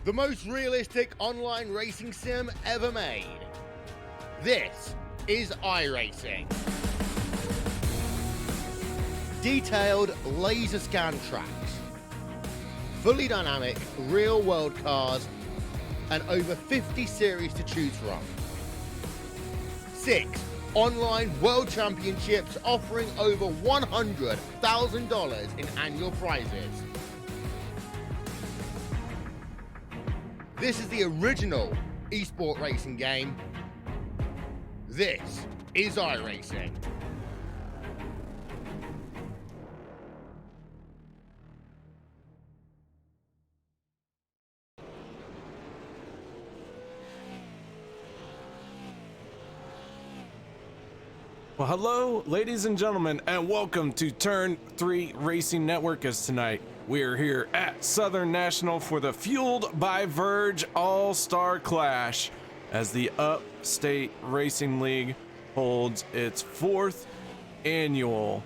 the most realistic online racing sim ever made. This is iRacing. Detailed laser scan tracks, fully dynamic real-world cars, and over 50 series to choose from. 6 online world championships offering over $100,000 in annual prizes. This is the original esport racing game. This is iRacing. Well, hello, ladies and gentlemen, and welcome to Turn 3 Racing Network. As tonight we are here at Southern National for the Fueled by Verge All-Star Clash as the Upstate Racing League holds its 4th annual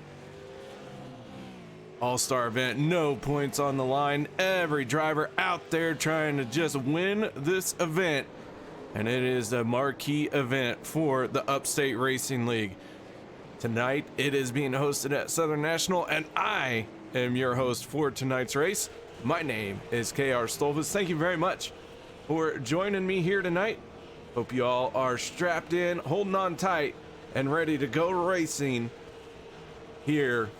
All-Star event. No points on the line. Every driver out there trying to just win this event, and it is a marquee event for the Upstate Racing League. Tonight, it is being hosted at Southern National, and I am your host for tonight's race. My name is KR Stolvis. Thank you very much for joining me here tonight. Hope you all are strapped in, holding on tight, and ready to go racing here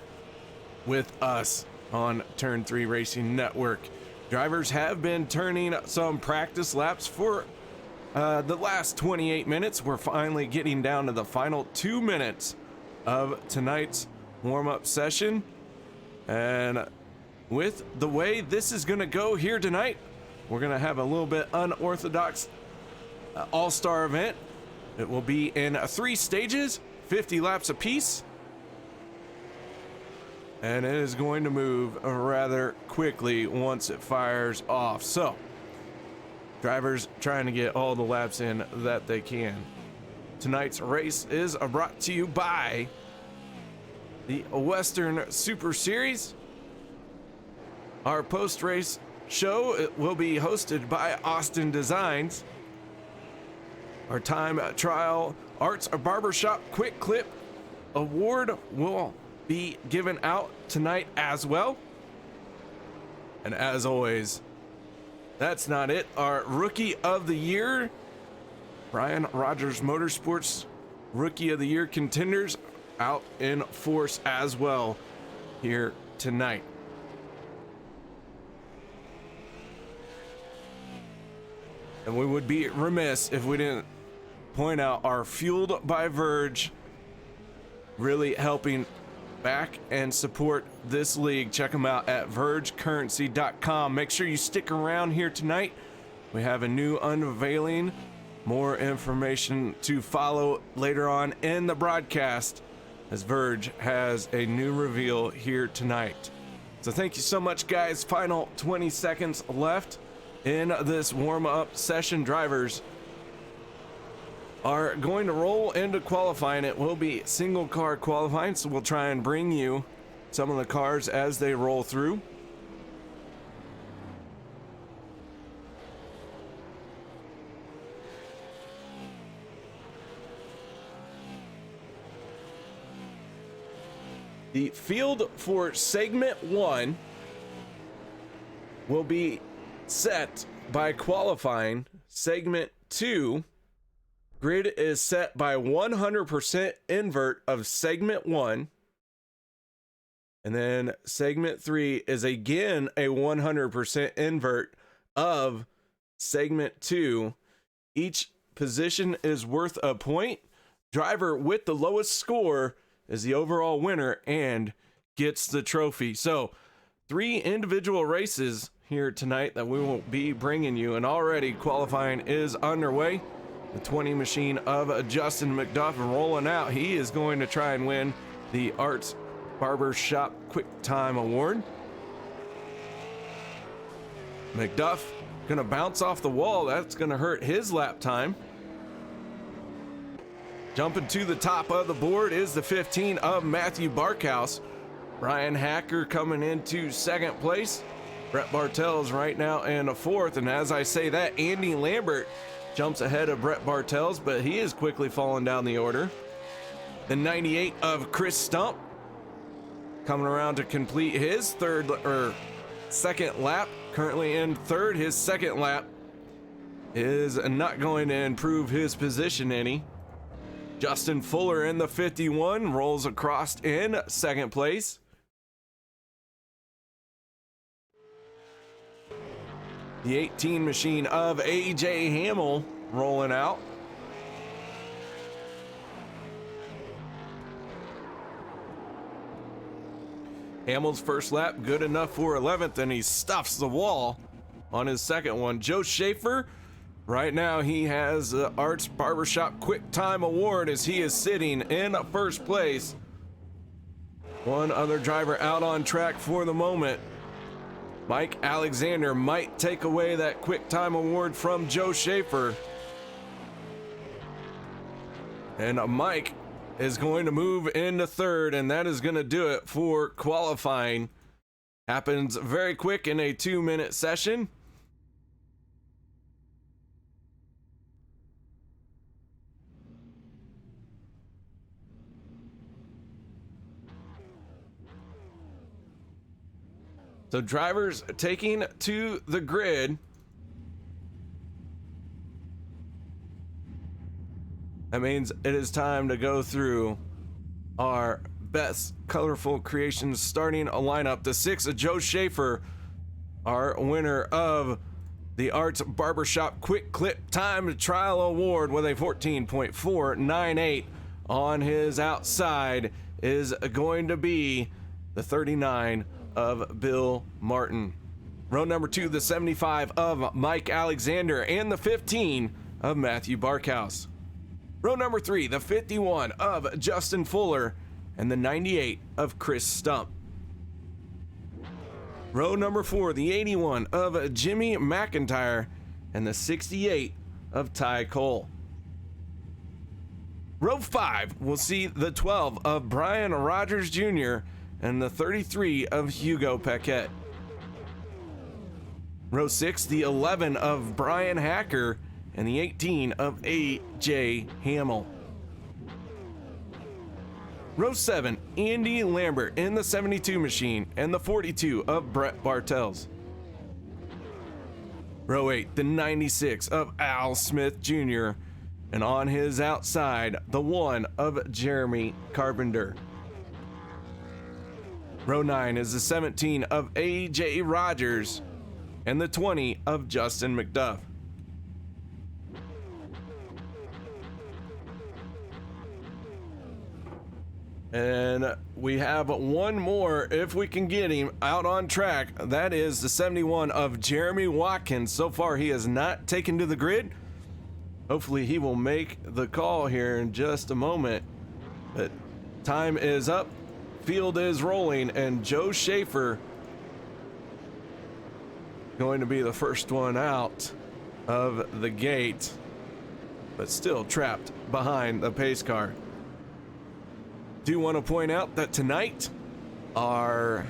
with us on Turn 3 Racing Network. Drivers have been turning some practice laps for the last 28 minutes. We're finally getting down to the final 2 minutes of tonight's warm-up session, and with the way this is going to go here tonight, we're going to have a little bit unorthodox all-star event. It will be in 3 stages, 50 laps apiece, and it is going to move rather quickly once it fires off. So drivers trying to get all the laps in that they can. Tonight's race is brought to you by the Western Super Series. Our post-race show will be hosted by Austin Designs. Our time trial arts barbershop quick clip award will be given out tonight as well. And as always, that's not it. Our rookie of the year, Brian Rogers Motorsports Rookie of the Year contenders out in force as well here tonight. And we would be remiss if we didn't point out our Fueled by Verge really helping back and support this league. Check them out at vergecurrency.com. Make sure you stick around here tonight. We have a new unveiling. More information to follow later on in the broadcast, as Verge has a new reveal here tonight. So thank you so much, guys. Final 20 seconds left in this warm-up session. Drivers are going to roll into qualifying. It will be single car qualifying, so we'll try and bring you some of the cars as they roll through. The field for segment 1 will be set by qualifying. Segment 2 grid is set by 100% invert of segment 1. And then segment 3 is again a 100% invert of segment 2. Each position is worth a point. Driver with the lowest score is the overall winner and gets the trophy. So 3 individual races here tonight that we will be bringing you, and already qualifying is underway. The 20 machine of Justin McDuff rolling out. He is going to try and win the Arts Barber Shop Quick Time Award. McDuff gonna bounce off the wall. That's gonna hurt his lap time. Jumping to the top of the board is the 15 of Matthew Barkhouse. Ryan Hacker coming into second place. Brett Bartels right now in a fourth, and as I say that, Andy Lambert jumps ahead of Brett Bartels, but he is quickly falling down the order. The 98 of Chris Stump coming around to complete his second lap, currently in third. His second lap is not going to improve his position any. Justin Fuller in the 51 rolls across in second place. The 18 machine of AJ Hamill rolling out. Hamill's first lap good enough for 11th, and he stuffs the wall on his second one. Joe Schaefer, right now he has the Arts Barbershop Quick Time Award as he is sitting in first place. One other driver out on track for the moment. Mike Alexander might take away that Quick Time Award from Joe Schaefer. And Mike is going to move into third, and that is going to do it for qualifying. Happens very quick in a 2-minute session. So drivers taking to the grid. That means it is time to go through our best colorful creations, starting a lineup. The 6 of Joe Schaefer, our winner of the Arts Barbershop Quick Clip Time Trial Award with a 14.498 on his outside, is going to be the 39 of Bill Martin. Row number 2, the 75 of Mike Alexander, and the 15 of Matthew Barkhouse. Row number 3, the 51 of Justin Fuller, and the 98 of Chris Stump. Row number 4, the 81 of Jimmy McIntyre, and the 68 of Ty Cole. Row 5 will see the 12 of Brian Rogers Jr. and the 33 of Hugo Paquette. Row 6, the 11 of Brian Hacker, and the 18 of AJ Hamill. Row 7, Andy Lambert in the 72 machine, and the 42 of Brett Bartels. Row 8, the 96 of Al Smith Jr., and on his outside, the 1 of Jeremy Carpenter. Row 9 is the 17 of AJ Rogers, and the 20 of Justin McDuff. And we have one more, if we can get him out on track. That is the 71 of Jeremy Watkins. So far, he has not taken to the grid. Hopefully, he will make the call here in just a moment. But time is up. Field is rolling, and Joe Schaefer going to be the first one out of the gate, but still trapped behind the pace car. Do want to point out that tonight our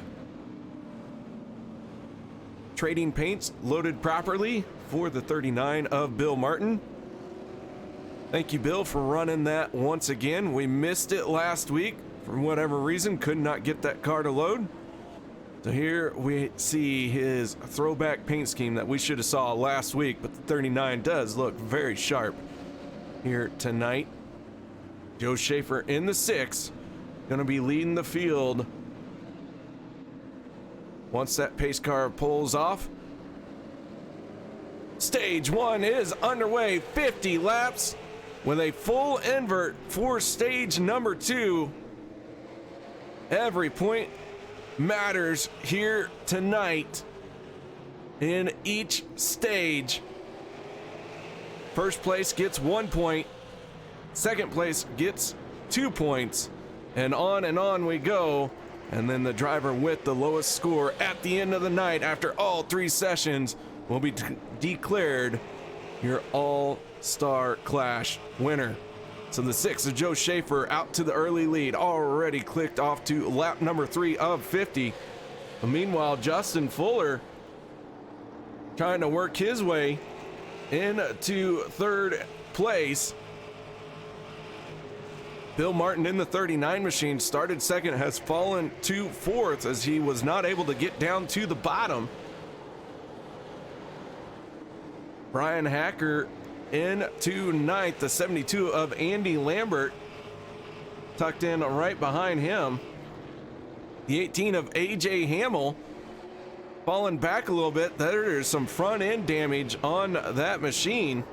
trading paints loaded properly for the 39 of Bill Martin. Thank you, Bill, for running that once again. We missed it last week for whatever reason, could not get that car to load. So here we see his throwback paint scheme that we should have saw last week, but the 39 does look very sharp here tonight. Joe Schaefer in the 6, going to be leading the field once that pace car pulls off. Stage 1 is underway, 50 laps with a full invert for stage number 2. Every point matters here tonight in each stage. First place gets 1 point, second place gets 2 points, and on we go. And then the driver with the lowest score at the end of the night, after all 3 sessions, will be declared your All-Star Clash winner. So the 6 of Joe Schaefer out to the early lead, already clicked off to lap number 3 of 50. But meanwhile, Justin Fuller trying to work his way into third place. Bill Martin in the 39 machine started second, has fallen to fourth as he was not able to get down to the bottom. Brian Hacker into ninth, the 72 of Andy Lambert tucked in right behind him. The 18 of AJ Hamill falling back a little bit. There's some front end damage on that machine.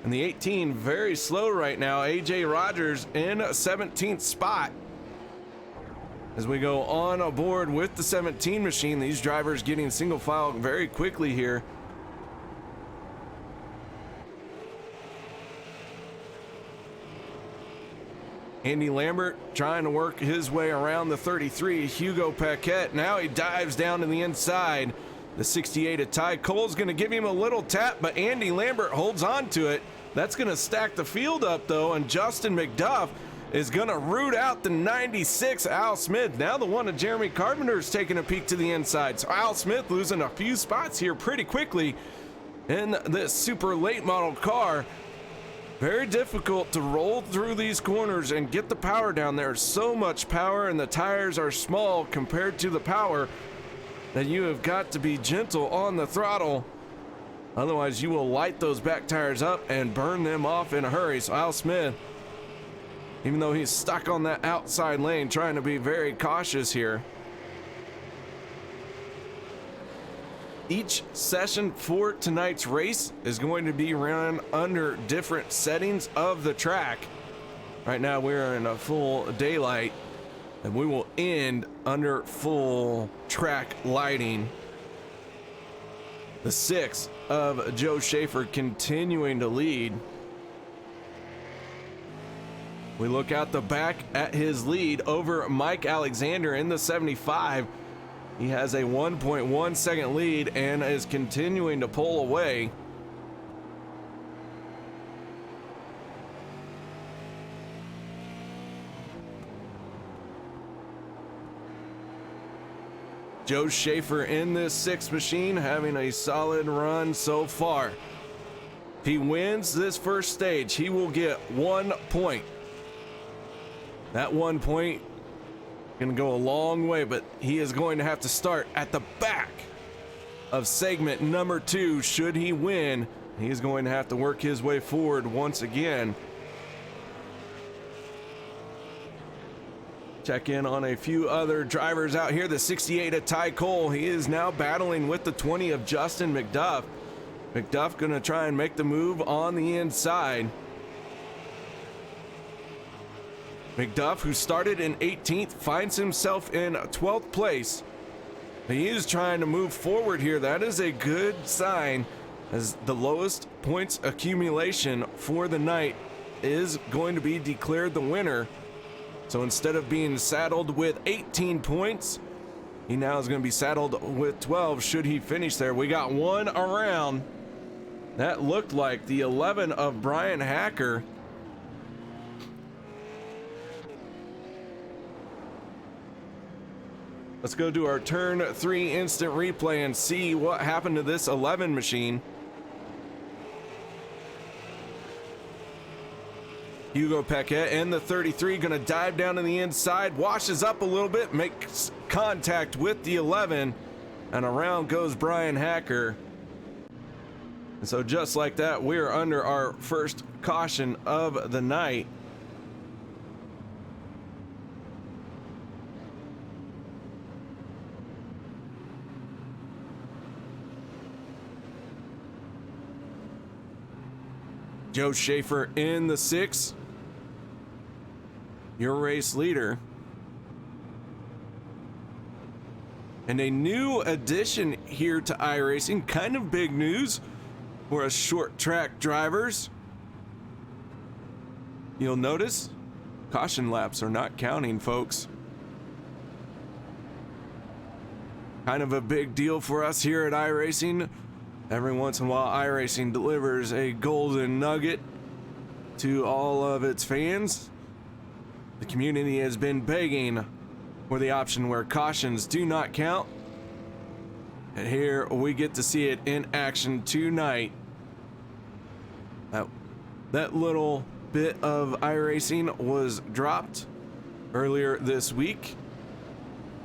And the 18 very slow right now. AJ Rogers in 17th spot. As we go on aboard with the 17 machine, these drivers getting single file very quickly here. Andy Lambert trying to work his way around the 33. Hugo Paquette, now he dives down to the inside. The 68 of Ty Cole's going to give him a little tap, but Andy Lambert holds on to it. That's going to stack the field up, though, and Justin McDuff is going to root out the 96, Al Smith. Now the one of Jeremy Carpenter's taking a peek to the inside. So Al Smith losing a few spots here pretty quickly in this super late model car. Very difficult to roll through these corners and get the power down. There's so much power, and the tires are small compared to the power that you have got to be gentle on the throttle. Otherwise, you will light those back tires up and burn them off in a hurry. So Al Smith, even though he's stuck on that outside lane, trying to be very cautious here. Each session for tonight's race is going to be run under different settings of the track. Right now, we're in a full daylight, and we will end under full track lighting. The 6 of Joe Schaefer continuing to lead. We look out the back at his lead over Mike Alexander in the 75. He has a 1.1 second lead and is continuing to pull away. Joe Schaefer in this 6 machine having a solid run so far. If he wins this first stage, he will get 1 point. That 1 point going to go a long way, but he is going to have to start at the back of segment number 2 should he win. He's going to have to work his way forward once again. Check in on a few other drivers out here. The 68 of Ty Cole, he is now battling with the 20 of Justin McDuff. McDuff gonna try and make the move on the inside. McDuff, who started in 18th, finds himself in 12th place. He is trying to move forward here. That is a good sign, as the lowest points accumulation for the night is going to be declared the winner. So instead of being saddled with 18 points, he now is going to be saddled with 12 should he finish there. We got one around. That looked like the 11 of Brian Hacker. Let's go to our turn 3 instant replay and see what happened to this 11 machine. Hugo Paquette and the 33 gonna dive down to the inside, washes up a little bit, makes contact with the 11, and around goes Brian Hacker. And so just like that, we're under our first caution of the night. Joe Schaefer in the 6. Your race leader. And a new addition here to iRacing, kind of big news for us short track drivers. You'll notice caution laps are not counting, folks. Kind of a big deal for us here at iRacing. Every once in a while, iRacing delivers a golden nugget to all of its fans. The community has been begging for the option where cautions do not count. And here we get to see it in action tonight. That little bit of iRacing was dropped earlier this week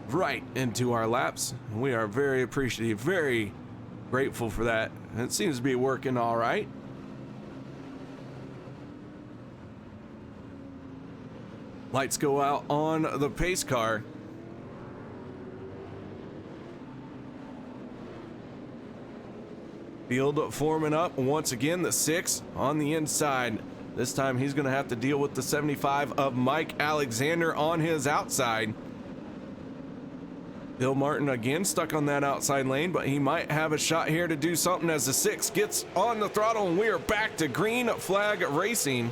right into our laps. We are very appreciative, very grateful for that. And it seems to be working all right. Lights go out on the pace car. Field forming up once again, the 6 on the inside. This time he's going to have to deal with the 75 of Mike Alexander on his outside. Bill Martin again stuck on that outside lane, but he might have a shot here to do something as the 6 gets on the throttle, and we are back to green flag racing.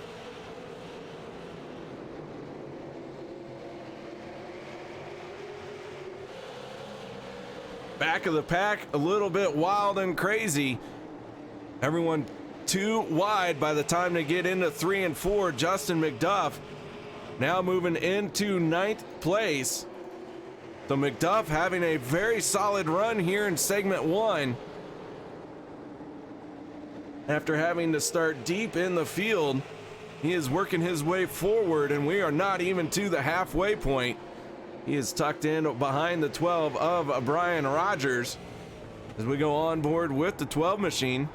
Back of the pack, a little bit wild and crazy. Everyone too wide by the time they get into 3 and 4. Justin McDuff now moving into 9th place. So McDuff having a very solid run here in segment 1. After having to start deep in the field, he is working his way forward, and we are not even to the halfway point. He is tucked in behind the 12 of Brian Rogers as we go on board with the 12 machine.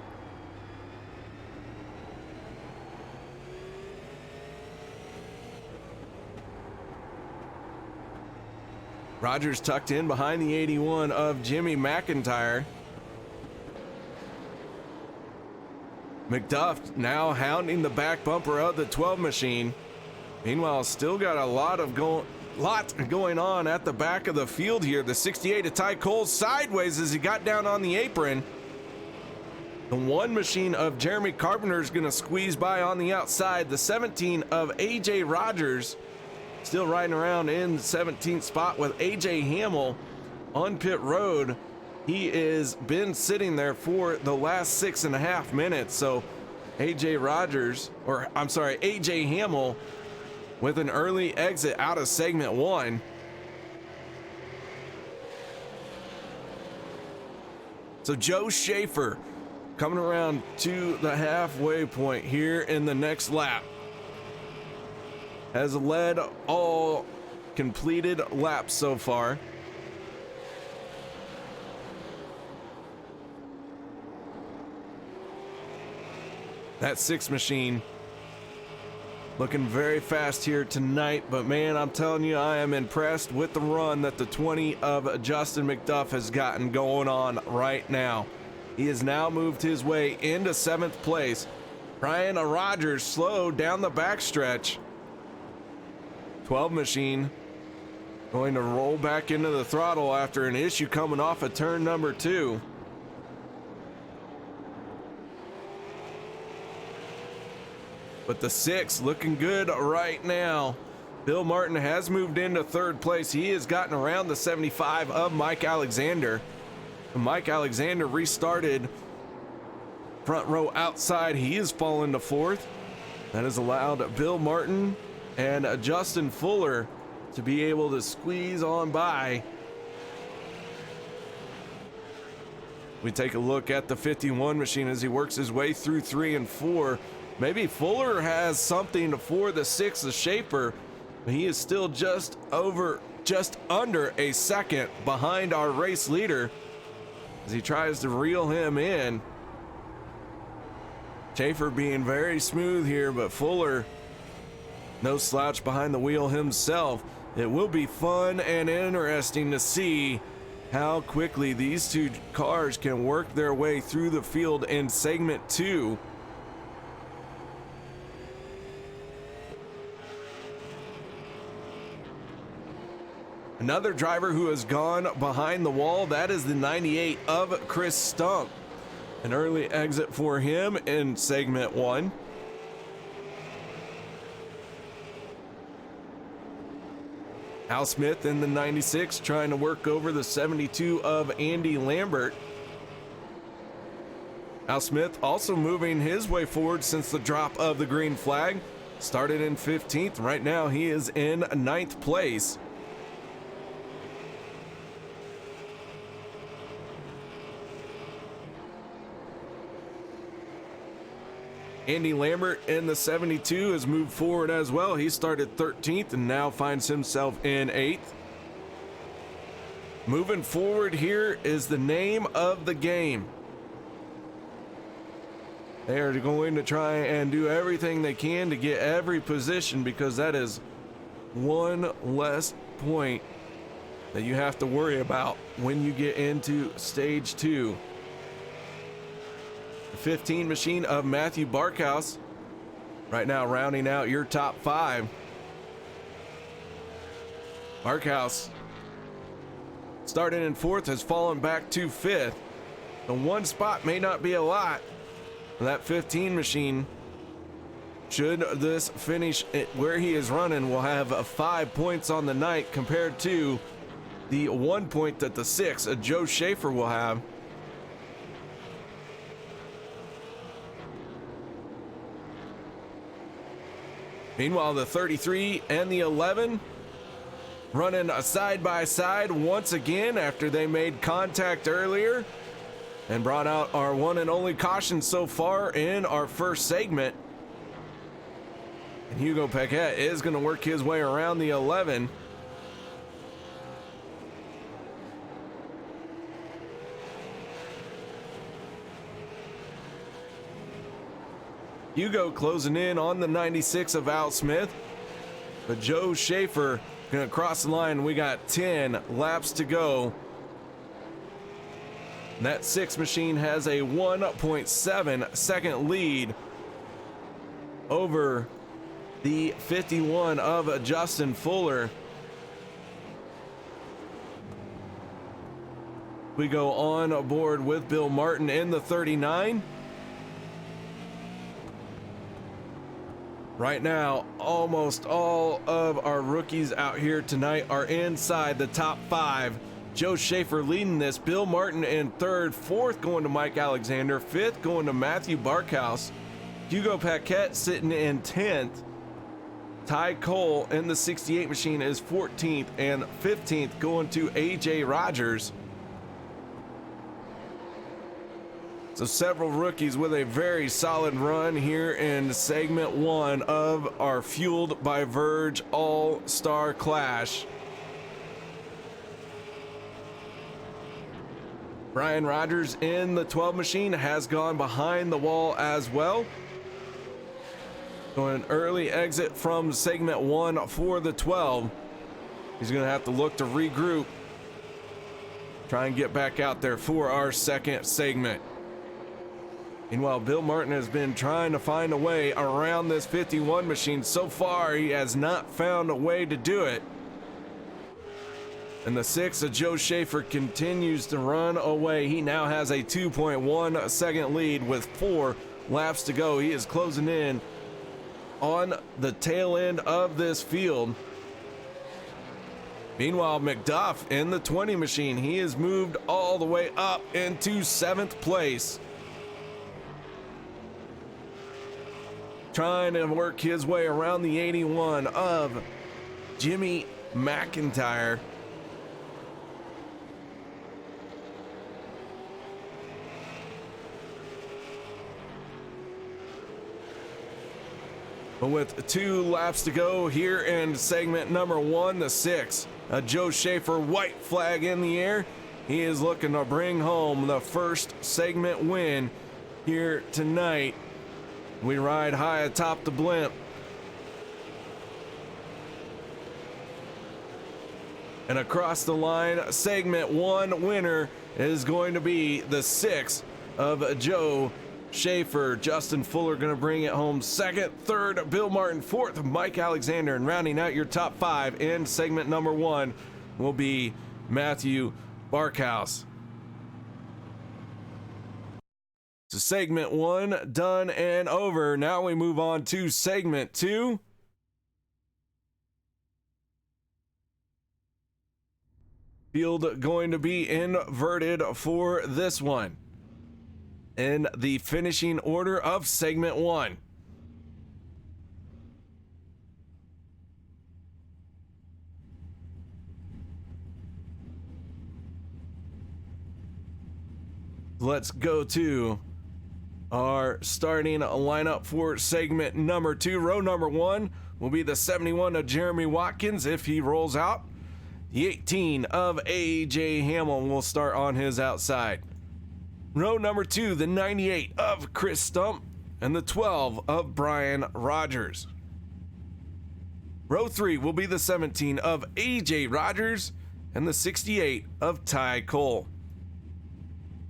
Rogers tucked in behind the 81 of Jimmy McIntyre. McDuff now hounding the back bumper of the 12 machine. Meanwhile, still got a lot going on at the back of the field here. The 68 of Ty Cole sideways as he got down on the apron. The 1 machine of Jeremy Carpenter is going to squeeze by on the outside. The 17 of AJ Rogers still riding around in the 17th spot with AJ Hamill on pit road. He has been sitting there for the last 6.5 minutes. So AJ Hamill with an early exit out of segment 1. So Joe Schaefer coming around to the halfway point here in the next lap. Has led all completed laps so far. That 6 machine looking very fast here tonight, but man, I'm telling you, I am impressed with the run that the 20 of Justin McDuff has gotten going on right now. He has now moved his way into 7th place. Brian Rogers slowed down the backstretch. 12 machine going to roll back into the throttle after an issue coming off of turn number 2. But the 6 looking good right now. Bill Martin has moved into 3rd place. He has gotten around the 75 of Mike Alexander. Mike Alexander restarted front row outside. He is fallen to 4th. That has allowed Bill Martin and Justin Fuller to be able to squeeze on by. We take a look at the 51 machine as he works his way through 3 and 4. Maybe Fuller has something for the 6 of Schaefer. He is still just under a second behind our race leader as he tries to reel him in. Schaefer being very smooth here, but Fuller no slouch behind the wheel himself. It will be fun and interesting to see how quickly these 2 cars can work their way through the field in segment 2. Another driver who has gone behind the wall, that is the 98 of Chris Stump. An early exit for him in segment 1. Al Smith in the 96 trying to work over the 72 of Andy Lambert. Al Smith also moving his way forward since the drop of the green flag. Started in 15th. Right now he is in 9th place. Andy Lambert in the 72 has moved forward as well. He started 13th and now finds himself in 8th. Moving forward here is the name of the game. They are going to try and do everything they can to get every position, because that is one less point that you have to worry about when you get into stage 2. The 15 machine of Matthew Barkhouse right now rounding out your top 5. Barkhouse, starting in 4th, has fallen back to 5th. The one spot may not be a lot. That 15 machine, should this finish where he is running, will have 5 points on the night compared to the 1 point that the 6, Joe Schaefer, will have. Meanwhile, the 33 and the 11 running side by side once again after they made contact earlier and brought out our one and only caution so far in our first segment. And Hugo Paquette is going to work his way around the 11. Hugo closing in on the 96 of Al Smith, but Joe Schaefer going to cross the line. We got 10 laps to go. And that 6 machine has a 1.7 second lead over the 51 of Justin Fuller. We go on board with Bill Martin in the 39. Right now, almost all of our rookies out here tonight are inside the top 5. Joe Schaefer leading this, Bill Martin in 3rd, 4th going to Mike Alexander, 5th going to Matthew Barkhouse, Hugo Paquette sitting in 10th. Ty Cole in the 68 machine is 14th, and 15th going to AJ Rogers. So several rookies with a very solid run here in segment 1 of our Fueled by Verge All-Star Clash. Brian Rogers in the 12 machine has gone behind the wall as well. So an early exit from segment 1 for the 12. He's going to have to look to regroup, try and get back out there for our second segment. Meanwhile, Bill Martin has been trying to find a way around this 51 machine. So far, he has not found a way to do it. And the 6 of Joe Schaefer continues to run away. He now has a 2.1 second lead with 4 laps to go. He is closing in on the tail end of this field. Meanwhile, McDuff in the 20 machine, he has moved all the way up into 7th place. Trying to work his way around the 81 of Jimmy McIntyre. But with 2 laps to go here in segment number 1, the 6, Joe Schaefer, white flag in the air. He is looking to bring home the first segment win here tonight. We ride high atop the blimp. And across the line, segment 1 winner is going to be the 6 of Joe Schaefer. Justin Fuller going to bring it home 2nd, 3rd, Bill Martin, 4th, Mike Alexander. And rounding out your top 5 in segment number 1 will be Matthew Barkhouse. So segment 1 done and over. Now we move on to segment 2. Field going to be inverted for this one. In the finishing order of segment 1. Let's go to Our starting lineup for segment number 2. Row number 1 will be the 71 of Jeremy Watkins if he rolls out. The 18 of A.J. Hamlin will start on his outside. Row number 2, the 98 of Chris Stump and the 12 of Brian Rogers. Row 3 will be the 17 of A.J. Rogers and the 68 of Ty Cole.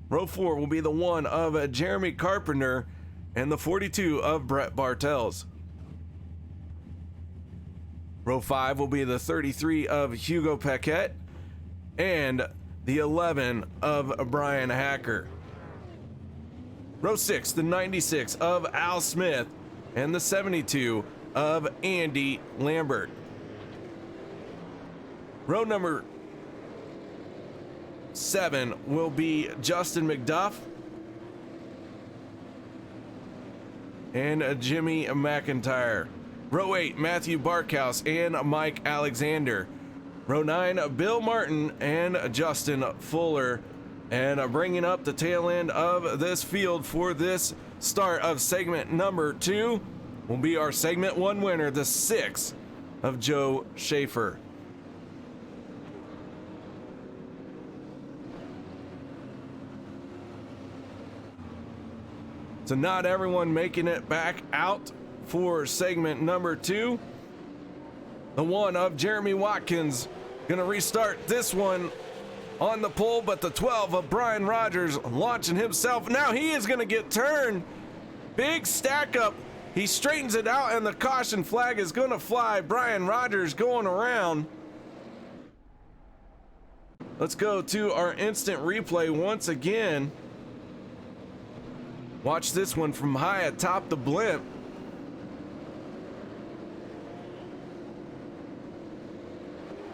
Row 4 will be the 1 of Jeremy Carpenter and the 42 of Brett Bartels. Row 5 will be the 33 of Hugo Paquette and the 11 of Brian Hacker. Row 6, the 96 of Al Smith and the 72 of Andy Lambert. Row number 7 will be Justin McDuff and Jimmy McIntyre. Row 8, Matthew Barkhouse and Mike Alexander. Row 9, Bill Martin and Justin Fuller. And bringing up the tail end of this field for this start of segment number 2 will be our segment 1 winner, the 6 of Joe Schaefer. So not everyone making it back out for segment number 2. The 1 of Jeremy Watkins gonna restart this one on the pole, but the 12 of Brian Rogers launching himself. Now he is gonna get turned. Big stack up. He straightens it out and the caution flag is gonna fly. Brian Rogers going around. Let's go to our instant replay once again. Watch this one from high atop the blimp.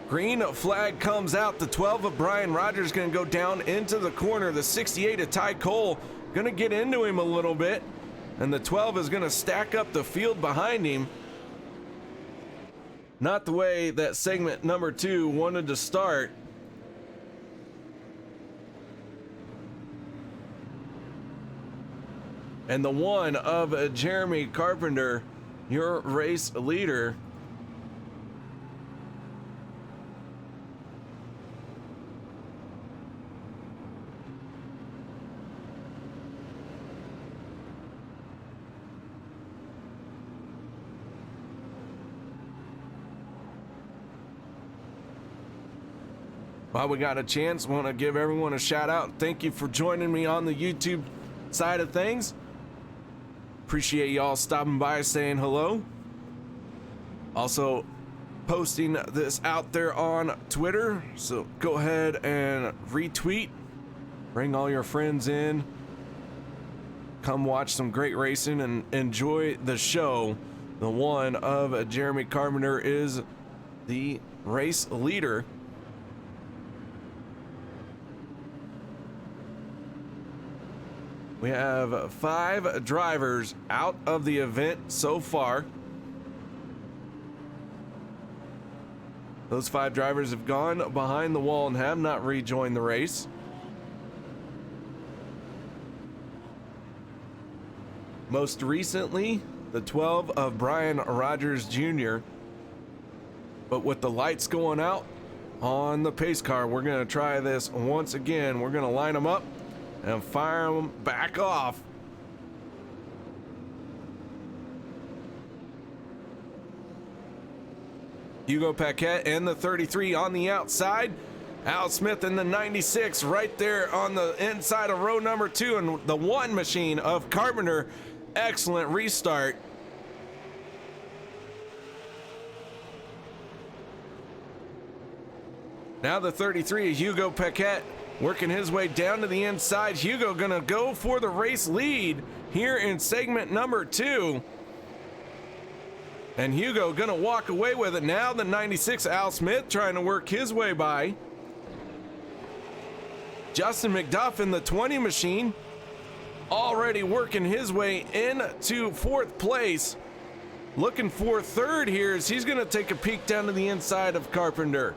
Green flag comes out. The 12 of Brian Rogers going to go down into the corner. The 68 of Ty Cole going to get into him a little bit. And the 12 is going to stack up the field behind him. Not the way that segment number 2 wanted to start. And the 1 of Jeremy Carpenter, your race leader, while we got a chance, want to give everyone a shout out. Thank you for joining me on the YouTube side of things. Appreciate y'all stopping by, saying hello. Also posting this out there on Twitter, so go ahead and retweet. Bring all your friends in. Come watch some great racing and enjoy the show. The 1 of Jeremy Carpenter is the race leader. We have 5 drivers out of the event so far. Those 5 drivers have gone behind the wall and have not rejoined the race. Most recently, the 12 of Brian Rogers Jr. But with the lights going out on the pace car, we're going to try this once again. We're going to line them up and fire them back off. Hugo Paquette and the 33 on the outside. Al Smith and the 96 right there on the inside of row number 2, and the 1 machine of Carpenter. Excellent restart. Now the 33, Hugo Paquette, working his way down to the inside. Hugo gonna go for the race lead here in segment number 2. And Hugo gonna walk away with it. Now the 96, Al Smith, trying to work his way by. Justin McDuff in the 20 machine, already working his way into 4th place. Looking for 3rd here as he's gonna take a peek down to the inside of Carpenter.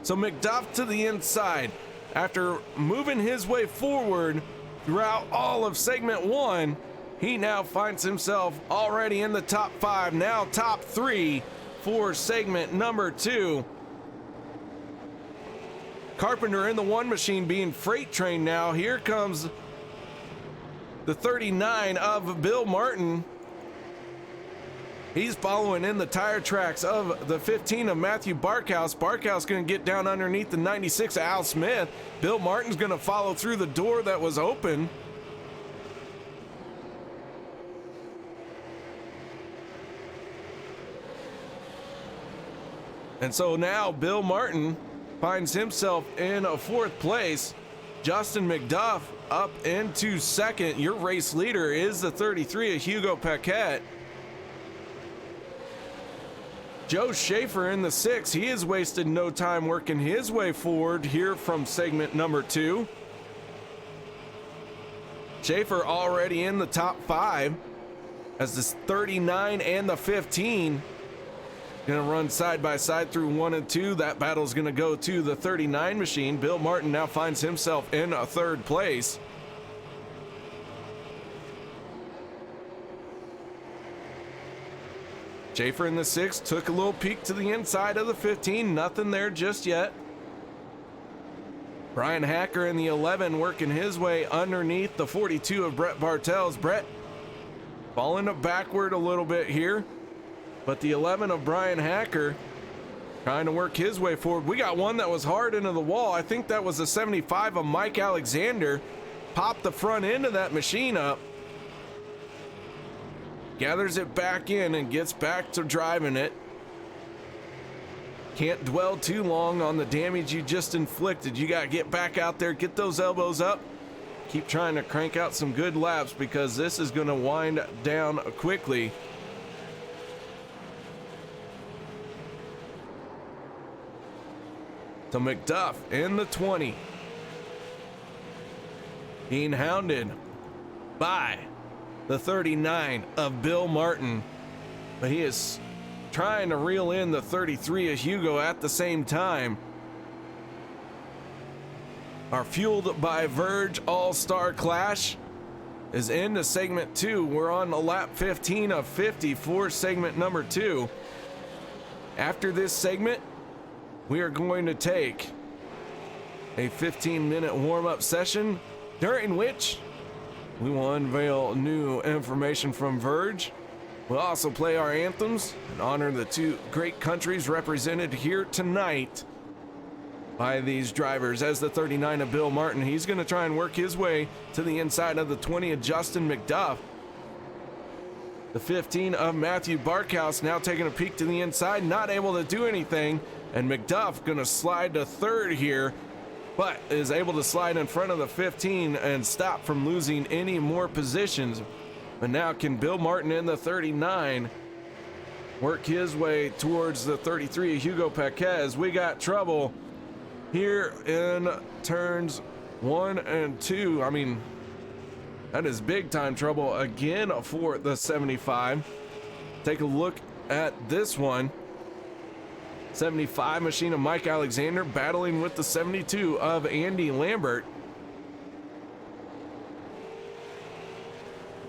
So McDuff to the inside after moving his way forward throughout all of segment 1. He now finds himself already in the top 5, now top 3 for segment number 2. Carpenter in the 1 machine being freight trained now. Here comes the 39 of Bill Martin. He's following in the tire tracks of the 15 of Matthew Barkhouse. Barkhouse going to get down underneath the 96 of Al Smith. Bill Martin's going to follow through the door that was open. And so now Bill Martin finds himself in a 4th place. Justin McDuff up into 2nd. Your race leader is the 33 of Hugo Paquette. Joe Schaefer in the 6. He has wasted no time working his way forward here from segment number 2. Schaefer already in the top 5 as the 39 and the 15 gonna run side by side through 1 and 2. That battle's gonna go to the 39 machine. Bill Martin now finds himself in a 3rd place. Schaefer in the 6 took a little peek to the inside of the 15. Nothing there just yet. Brian Hacker in the 11 working his way underneath the 42 of Brett Bartels. Brett falling backward a little bit here, but the 11 of Brian Hacker trying to work his way forward. We got one that was hard into the wall. I think that was the 75 of Mike Alexander. Popped the front end of that machine up. Gathers it back in and gets back to driving it. Can't dwell too long on the damage you just inflicted. You got to get back out there, get those elbows up. Keep trying to crank out some good laps because this is going to wind down quickly. So McDuff in the 20. Being hounded by the 39 of Bill Martin, but he is trying to reel in the 33 of Hugo at the same time. Our Fueled by Verge All-Star Clash is into segment 2. We're on the lap 15 of 50 for segment number 2. After this segment, we are going to take a 15-minute warm-up session, during which we will unveil new information from Verge. We'll also play our anthems and honor the 2 great countries represented here tonight by these drivers. As the 39 of Bill Martin, he's going to try and work his way to the inside of the 20 of Justin McDuff. The 15 of Matthew Barkhouse now taking a peek to the inside, not able to do anything, and McDuff going to slide to 3rd here, but is able to slide in front of the 15 and stop from losing any more positions. But now can Bill Martin in the 39 work his way towards the 33 of Hugo Paquez? We got trouble here in turns 1 and 2. I mean, that is big time trouble again for the 75. Take a look at this one. 75 machine of Mike Alexander battling with the 72 of Andy Lambert.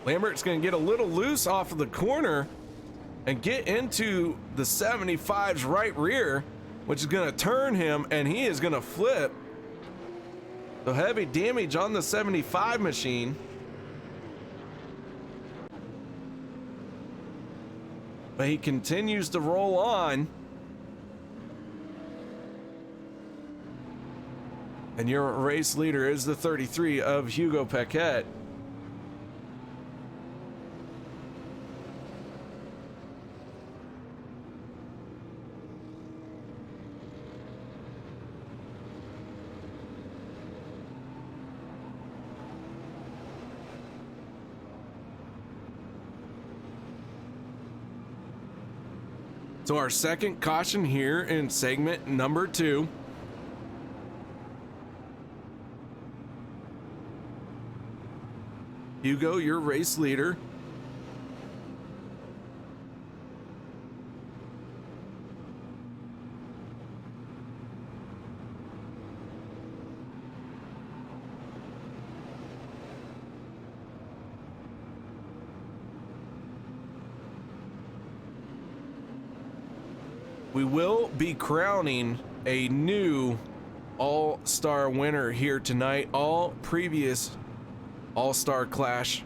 Lambert's going to get a little loose off of the corner and get into the 75's right rear, which is going to turn him, and he is going to flip. So heavy damage on the 75 machine. But he continues to roll on. And your race leader is the 33 of Hugo Paquette. So our second caution here in segment number 2. Hugo, your race leader. we will be crowning a new all-star winner here tonight. All previous all-star clash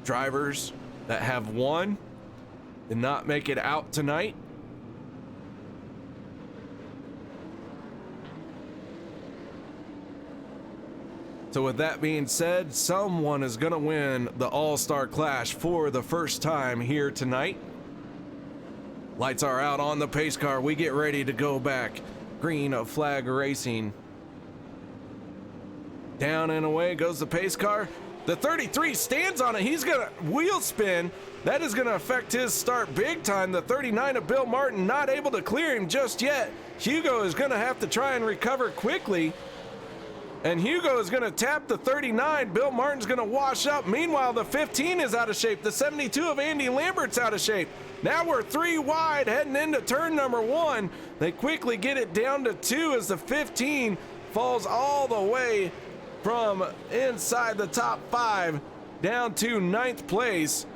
drivers that have won did not make it out tonight. So with that being said, someone is going to win the all-star clash for the first time here tonight. Lights are out on the pace car. We get ready to go back. Green flag racing. Down and away goes the pace car. The 33 stands on it. He's gonna wheel spin. That is gonna affect his start big time. The 39 of Bill Martin not able to clear him just yet. Hugo is gonna have to try and recover quickly. And Hugo is gonna tap the 39. Bill Martin's gonna wash up. Meanwhile, the 15 is out of shape. The 72 of Andy Lambert's out of shape. Now we're 3 wide heading into turn number 1. They quickly get it down to 2 as the 15 falls all the way from inside the top 5 down to 9th place.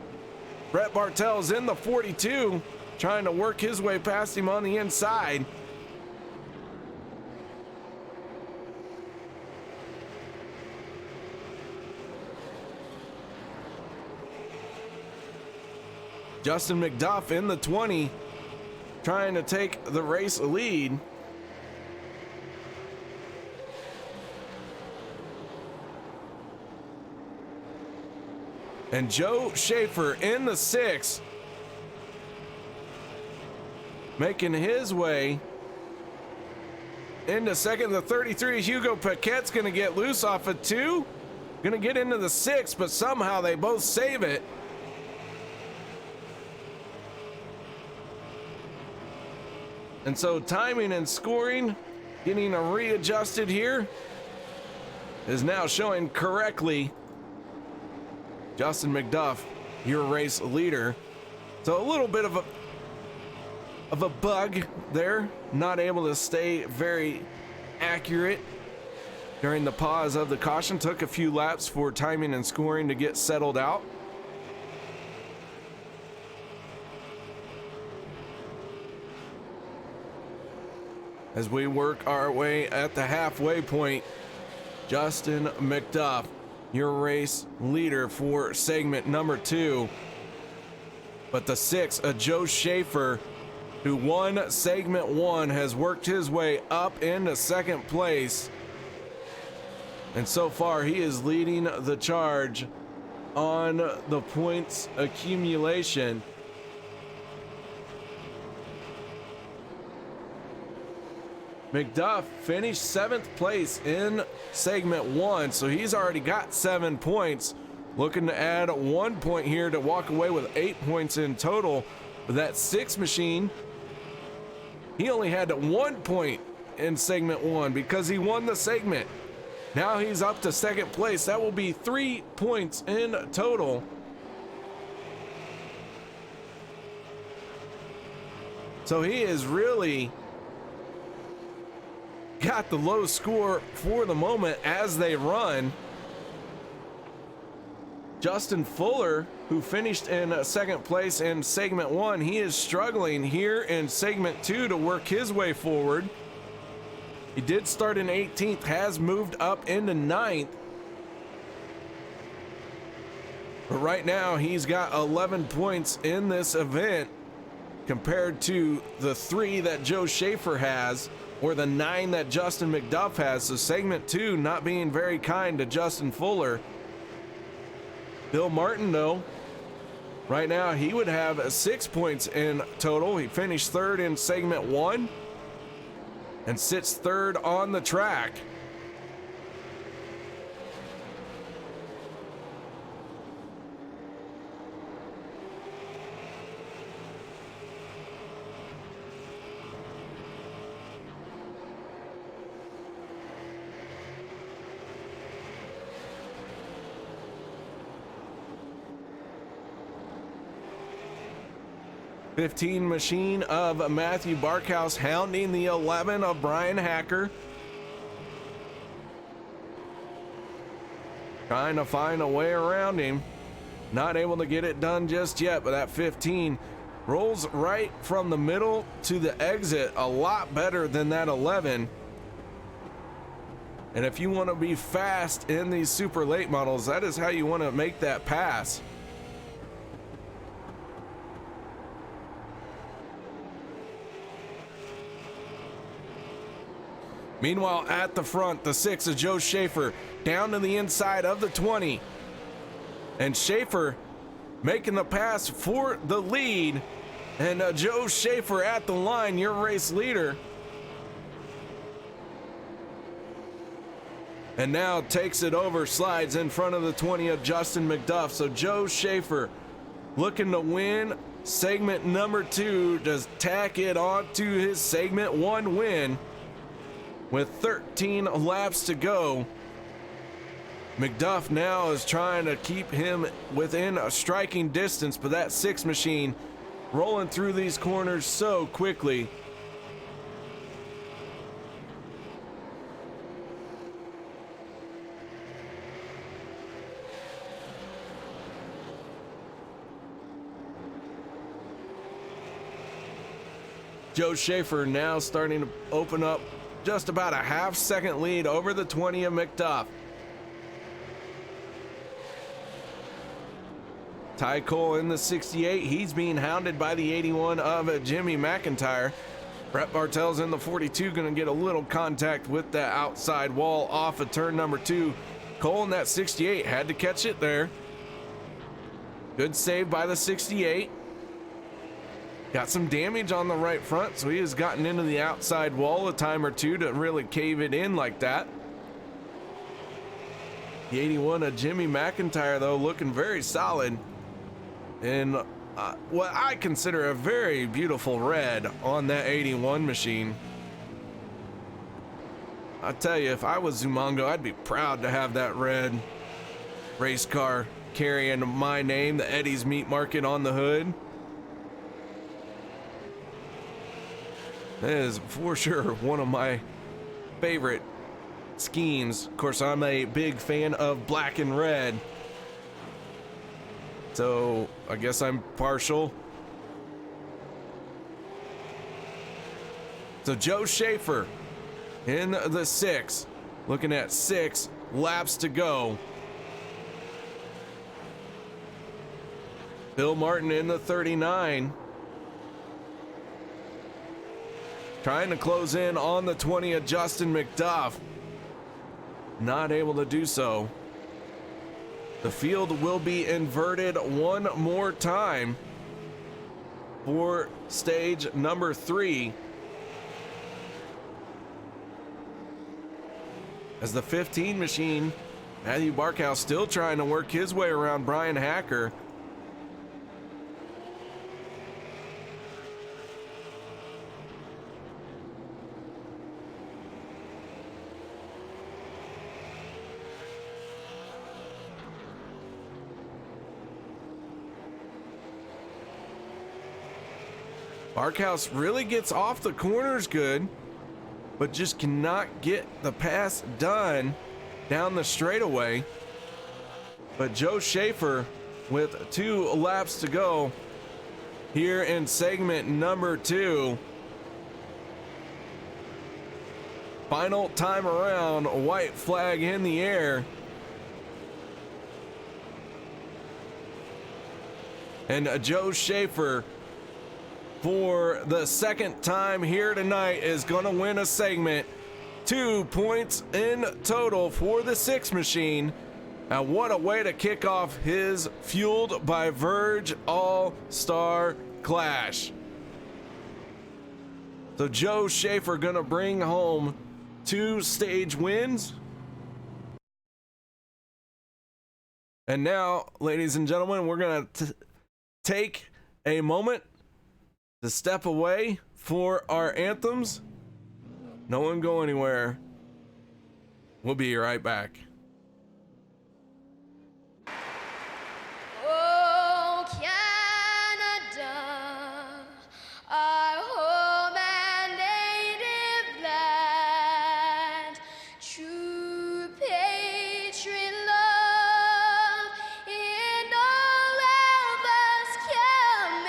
Brett Bartel's in the 42, trying to work his way past him on the inside. Justin McDuff in the 20, trying to take the race lead. And Joe Schaefer in the 6, making his way into second. The 33, Hugo Paquette's going to get loose off of 2, going to get into the 6, but somehow they both save it. And so timing and scoring, getting readjusted here, is now showing correctly. Justin McDuff, your race leader. So a little bit of a bug there, not able to stay very accurate during the pause of the caution. Took a few laps for timing and scoring to get settled out. As we work our way at the halfway point, Justin McDuff, your race leader for segment number 2. But the 6, Joe Schaefer, who won segment 1, has worked his way up into second place. And so far, he is leading the charge on the points accumulation. McDuff finished 7th place in segment 1, so he's already got 7 points. Looking to add 1 point here to walk away with 8 points in total. But that 6 machine, he only had 1 point in segment 1 because he won the segment. Now he's up to 2nd place. That will be 3 points in total. So he is really got the low score for the moment as they run. Justin Fuller, who finished in 2nd place in segment 1, he is struggling here in segment 2 to work his way forward. He did start in 18th, has moved up into 9th. But right now he's got 11 points in this event compared to the 3 that Joe Schaefer has, or the 9 that Justin McDuff has. So segment 2 not being very kind to Justin Fuller. Bill Martin, though, right now he would have 6 points in total. He finished 3rd in segment 1 and sits 3rd on the track. '15 machine of Matthew Barkhouse hounding the 11 of Brian Hacker. Trying to find a way around him. Not able to get it done just yet, but that 15 Rolls right from the middle to the exit, a lot better than that 11. And if you want to be fast in these super late models, that is how you want to make that pass. Meanwhile, at the front, the 6 of Joe Schaefer down to the inside of the 20. And Schaefer making the pass for the lead. And Joe Schaefer at the line, your race leader. And now takes it over, slides in front of the 20 of Justin McDuff. So Joe Schaefer looking to win segment number 2, just tack it on to his segment 1 win. With 13 laps to go, McDuff now is trying to keep him within a striking distance, but that 6 machine rolling through these corners so quickly. Joe Schaefer now starting to open up just about a half-second lead over the 20 of McDuff. Ty Cole in the 68. He's being hounded by the 81 of Jimmy McIntyre. Brett Bartel's in the 42, going to get a little contact with that outside wall off of turn number 2. Cole in that 68 had to catch it there. Good save by the 68. Got some damage on the right front, so he has gotten into the outside wall a time or two to really cave it in like that. The 81 of Jimmy McIntyre, though, looking very solid in what I consider a very beautiful red on that 81 machine. I tell you, if I was Zumongo, I'd be proud to have that red race car carrying my name, the Eddie's Meat Market, on the hood. That is for sure one of my favorite schemes. Of course, I'm a big fan of black and red, so I guess I'm partial. So Joe Schaefer in the 6, looking at 6 laps to go. Bill Martin in the 39. Trying to close in on the 20 of Justin McDuff. Not able to do so. The field will be inverted one more time for stage number 3. As the 15 machine, Matthew Barkhouse still trying to work his way around Brian Hacker. Barkhouse really gets off the corners good, but just cannot get the pass done down the straightaway. But Joe Schaefer with 2 laps to go here in segment number 2. Final time around, white flag in the air. And Joe Schaefer, for the second time here tonight, is going to win a segment. 2 points in total for the 6 machine. And what a way to kick off his Fueled by Verge All-Star Clash. So Joe Schaefer going to bring home 2 stage wins. And now, ladies and gentlemen, we're going to take a moment to step away for our anthems. No one go anywhere. We'll be right back. Oh, Canada, our home and native land, true patriot love in all of us can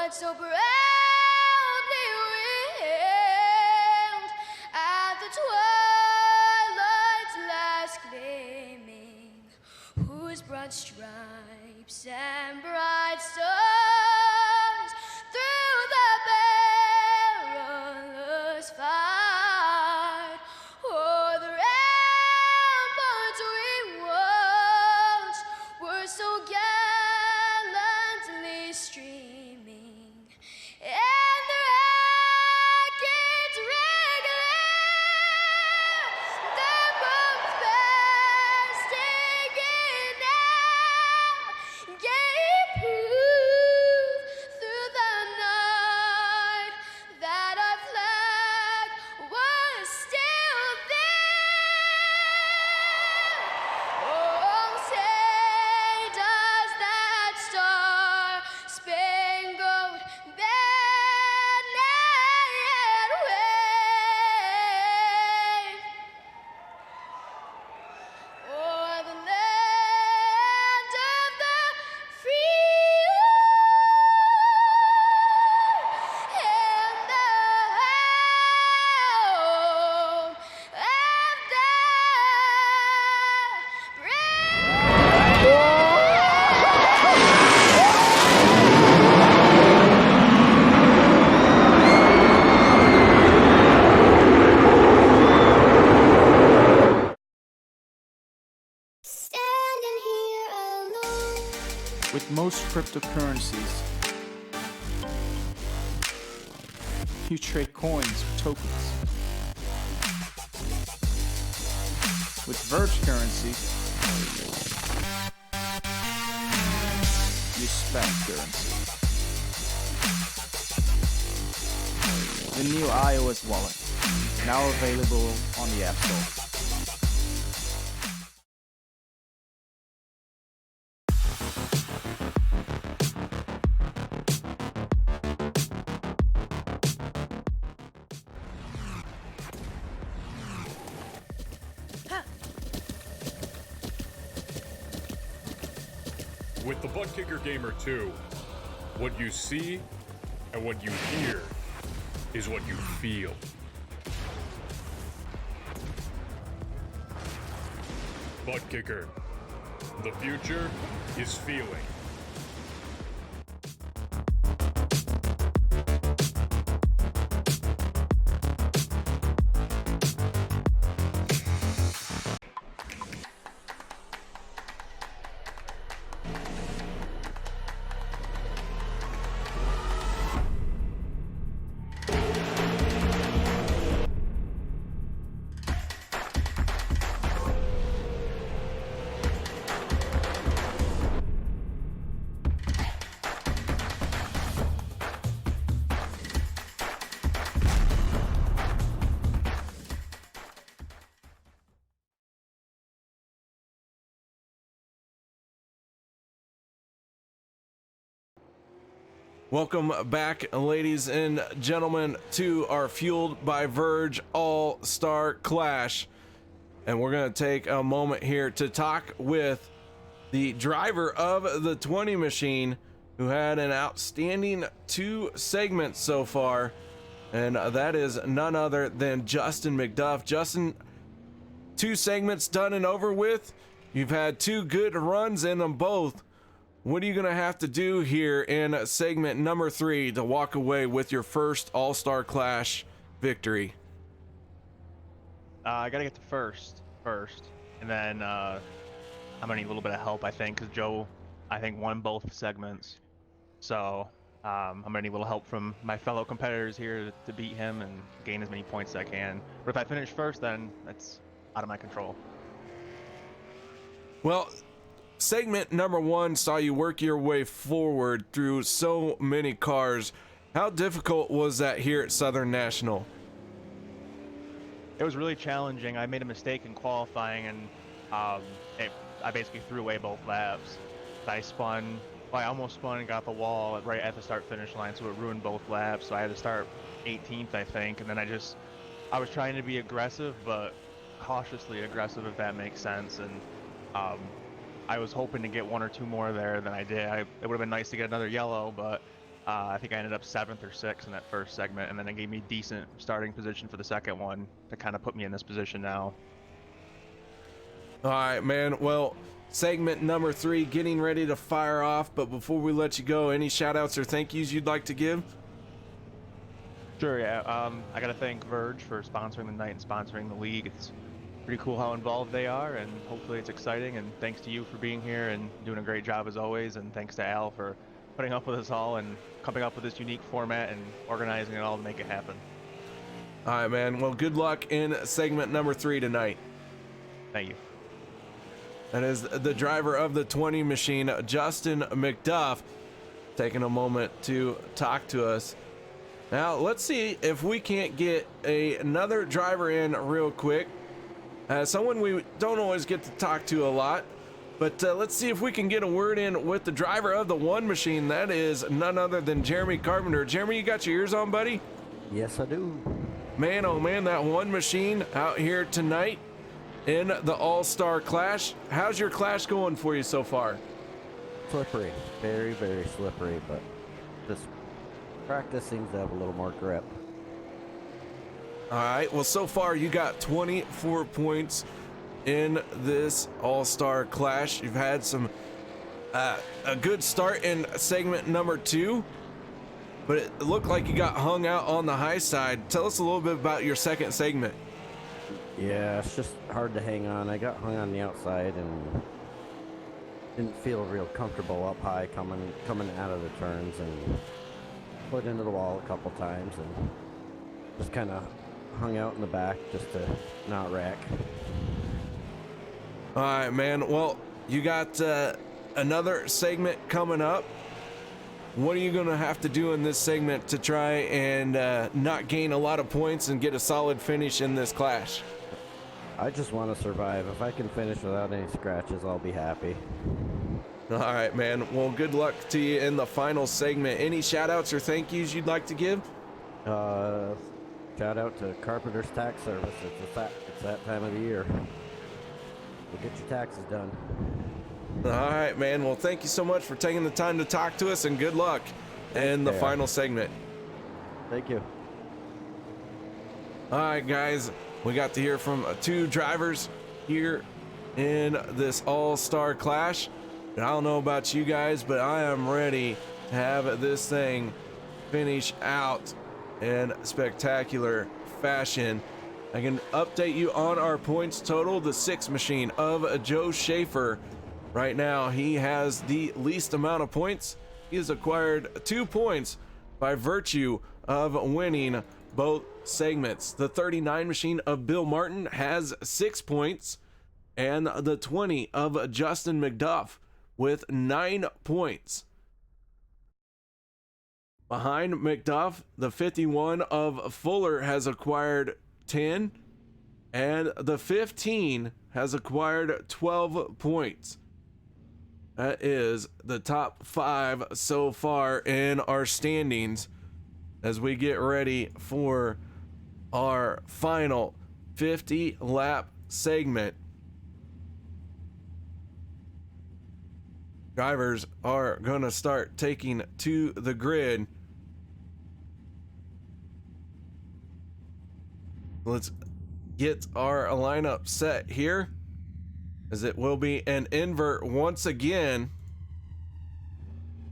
would so proudly wailed at the twilight's last gleaming, whose broad stripes and bright stars through the perilous fight o'er the ramparts we watched were so gallantly streaming, and the rackets regular, the boats bursting in out, gave proof through the night that our flag was still there. Oh, say does that star-spangled banner yet wave o'er the land of the free and the home of the brave? Standing here alone. With most cryptocurrencies, you trade coins for tokens. With Verge currency, you spend currency. The new iOS wallet, now available on the App Store. With the Butt Kicker Gamer 2, what you see and what you hear is what you feel. Butt Kicker. The future is feeling. Welcome back, ladies and gentlemen, to our Fueled by Verge All-Star Clash. And we're going to take a moment here to talk with the driver of the 20 machine, who had an outstanding 2 segments so far. And that is none other than Justin McDuff. Justin, 2 segments done and over with. You've had 2 good runs in them both. What are you going to have to do here in segment number 3 to walk away with your first All-Star Clash victory? I gotta get to first, and then I'm gonna need a little bit of help, I think, because Joe, I think, won both segments. So I'm gonna need a little help from my fellow competitors here to beat him and gain as many points as I can. But if I finish first, then that's out of my control. Well, segment number 1 saw you work your way forward through so many cars. How difficult was that here at Southern National? It was really challenging. I made a mistake in qualifying, and I basically threw away both laps. I almost spun and got the wall right at the start-finish line, so it ruined both laps. So I had to start 18th, I think, and then I was trying to be aggressive, but cautiously aggressive, if that makes sense. And I was hoping to get 1 or 2 more there than I did. It would have been nice to get another yellow, but I think I ended up 7th or 6th in that first segment, and then it gave me decent starting position for the second one to kind of put me in this position now. All right, man. Well, segment number 3 getting ready to fire off, but before we let you go, any shout outs or thank yous you'd like to give? Sure, yeah. I got to thank Verge for sponsoring the night and sponsoring the league. It's pretty cool how involved they are, and hopefully it's exciting. And thanks to you for being here and doing a great job as always. And thanks to Al for putting up with us all and coming up with this unique format and organizing it all to make it happen. All right, man. Well, good luck in segment number 3 tonight. Thank you. That is the driver of the 20 machine, Justin McDuff, taking a moment to talk to us. Now, let's see if we can't get another driver in real quick. Someone we don't always get to talk to a lot, but let's see if we can get a word in with the driver of the 1 machine. That is none other than Jeremy Carpenter. Jeremy, you got your ears on, buddy? Yes, I do. Man, oh man, that 1 machine out here tonight in the All-Star Clash. How's your clash going for you so far? Slippery. Very, very slippery, but this practice seems to have a little more grip. All right, well, so far you got 24 points in this All-Star Clash. You've had some a good start in segment number 2, but it looked like you got hung out on the high side. Tell us a little bit about your second segment. Yeah, it's just hard to hang on. I got hung on the outside and didn't feel real comfortable up high coming out of the turns, and put into the wall a couple times and just kind of hung out in the back just to not wreck. All right, man. Well, you got another segment coming up. What are you going to have to do in this segment to try and not gain a lot of points and get a solid finish in this clash? I just want to survive. If I can finish without any scratches, I'll be happy. All right, man. Well, good luck to you in the final segment. Any shout outs or thank yous you'd like to give? Shout out to Carpenter's Tax Service. It's that time of the year. We'll get your taxes done. All right, man. Well, thank you so much for taking the time to talk to us, and good luck in the final segment. Thank you. All right, guys. We got to hear from 2 drivers here in this All-Star Clash. And I don't know about you guys, but I am ready to have this thing finish out in spectacular fashion. I can update you on our points total. The 6 machine of Joe Schaefer. Right now, he has the least amount of points. He has acquired 2 points by virtue of winning both segments. The 39 machine of Bill Martin has 6 points, and the 20 of Justin McDuff with 9 points. Behind McDuff, the 51 of Fuller has acquired 10, and the 15 has acquired 12 points. That is the top 5 so far in our standings as we get ready for our final 50 lap segment. Drivers are going to start taking to the grid. Let's get our lineup set here, as it will be an invert once again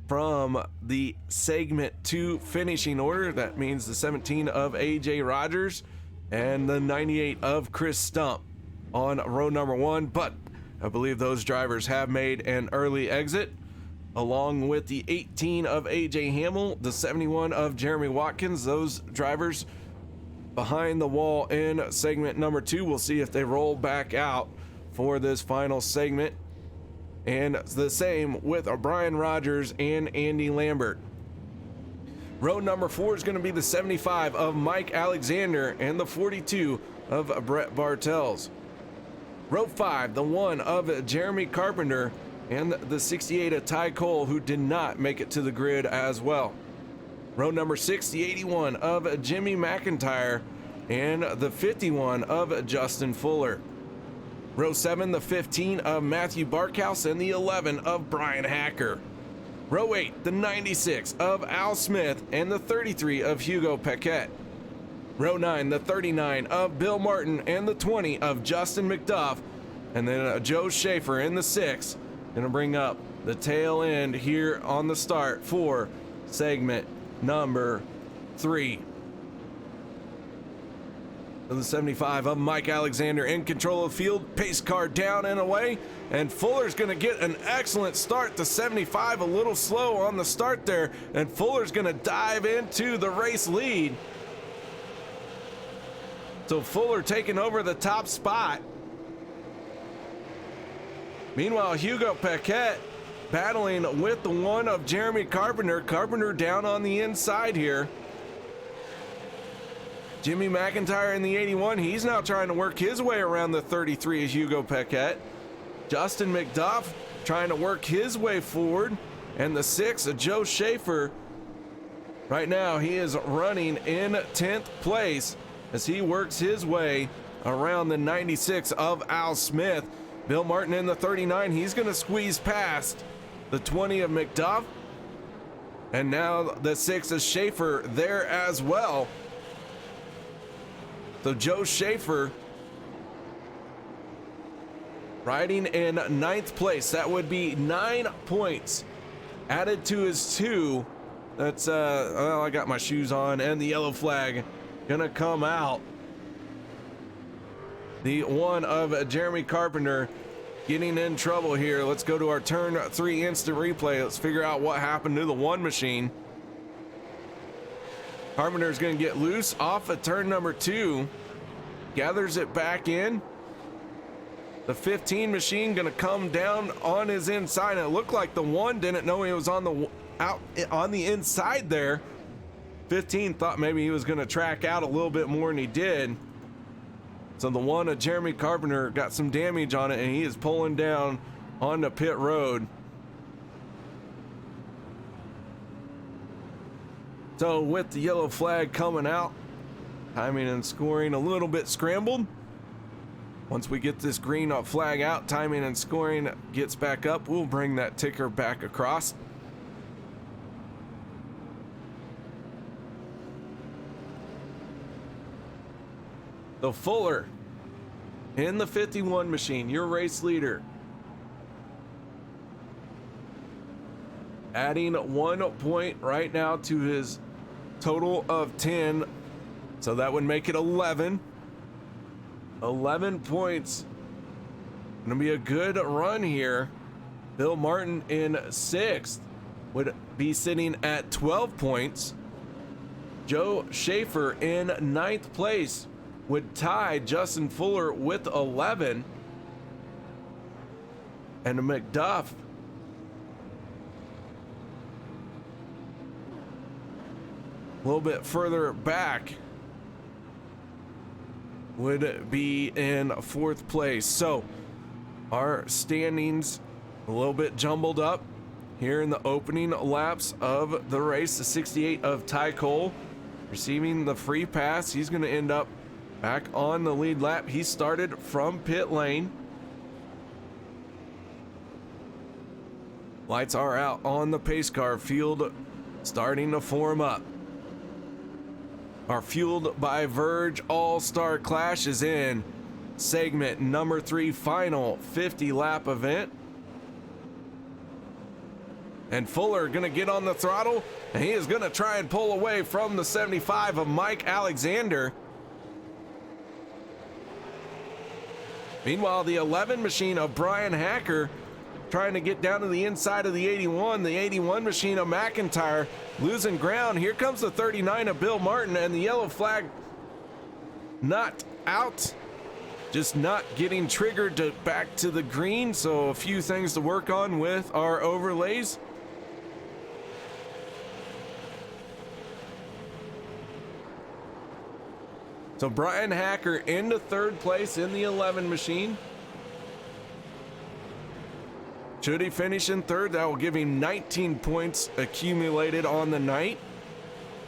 from the segment 2 finishing order. That means the 17 of AJ Rogers and the 98 of Chris Stump on row number 1, but I believe those drivers have made an early exit, along with the 18 of AJ Hamill, the 71 of Jeremy Watkins. Those drivers behind the wall in segment number 2. We'll see if they roll back out for this final segment. And the same with Brian Rogers and Andy Lambert. Row number 4 is going to be the 75 of Mike Alexander and the 42 of Brett Bartels. Row 5, the 1 of Jeremy Carpenter and the 68 of Ty Cole, who did not make it to the grid as well. Row number 6, the 81 of Jimmy McIntyre and the 51 of Justin Fuller. Row 7, the 15 of Matthew Barkhouse and the 11 of Brian Hacker. Row 8, the 96 of Al Smith and the 33 of Hugo Paquette. Row 9, the 39 of Bill Martin and the 20 of Justin McDuff. And then Joe Schaefer in the 6. Gonna bring up the tail end here on the start for segment number 3. The 75 of Mike Alexander in control of the field, pace car down and away, and Fuller's going to get an excellent start. The 75 a little slow on the start there, and Fuller's going to dive into the race lead. So Fuller taking over the top spot. Meanwhile, Hugo Paquette battling with the one of Jeremy Carpenter. Carpenter down on the inside here. Jimmy McIntyre in the 81, he's now trying to work his way around the 33 of Hugo Paquette. Justin McDuff trying to work his way forward. And the 6 of Joe Schaefer, right now he is running in 10th place as he works his way around the 96 of Al Smith. Bill Martin in the 39, he's going to squeeze past the 20 of McDuff. And now the 6 of Schaefer there as well. So Joe Schaefer riding in 9th place. That would be 9 points added to his 2. That's well, I got my shoes on and the yellow flag gonna come out. The one of Jeremy Carpenter getting in trouble here. Let's go to our turn 3 instant replay. Let's figure out what happened to the 1 machine. Carpenter's gonna get loose off of turn number 2, gathers it back in. The 15 machine gonna come down on his inside. And it looked like the 1 didn't know he was on the inside there. 15 thought maybe he was gonna track out a little bit more than he did. So the 1 of Jeremy Carpenter got some damage on it, and he is pulling down onto pit road. So with the yellow flag coming out, timing and scoring a little bit scrambled. Once we get this green flag out, timing and scoring gets back up. We'll bring that ticker back across. So Fuller in the 51 machine, your race leader. Adding 1 point right now to his total of 10. So that would make it 11. 11 points. Gonna be a good run here. Bill Martin in 6th would be sitting at 12 points. Joe Schaefer in 9th place would tie Justin Fuller with 11. And McDuff a little bit further back would be in 4th place. So our standings a little bit jumbled up here in the opening laps of the race. The 68 of Ty Cole receiving the free pass. He's going to end up back on the lead lap. He started from pit lane. Lights are out on the pace car. Field starting to form up. Our Fueled by Verge All-Star Clash is in segment number 3, final 50 lap event. And Fuller gonna get on the throttle, and he is gonna try and pull away from the 75 of Mike Alexander. Meanwhile, the 11 machine of Brian Hacker trying to get down to the inside of the 81. The 81 machine of McIntyre losing ground. Here comes the 39 of Bill Martin, and the yellow flag not out, just not getting triggered to back to the green. So a few things to work on with our overlays. So Brian Hacker into 3rd place in the 11 machine. Should he finish in 3rd, that will give him 19 points accumulated on the night.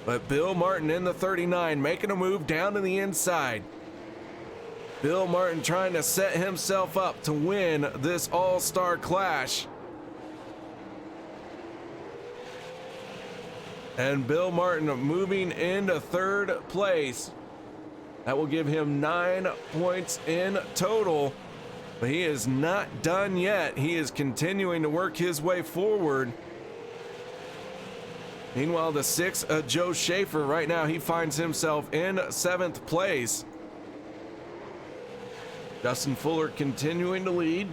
But Bill Martin in the 39 making a move down to the inside. Bill Martin trying to set himself up to win this all-star clash. And Bill Martin moving into third place. That will give him 9 points in total. But he is not done yet. He is continuing to work his way forward. Meanwhile, the 6, Joe Schaefer, right now he finds himself in 7th place. Justin Fuller continuing to lead.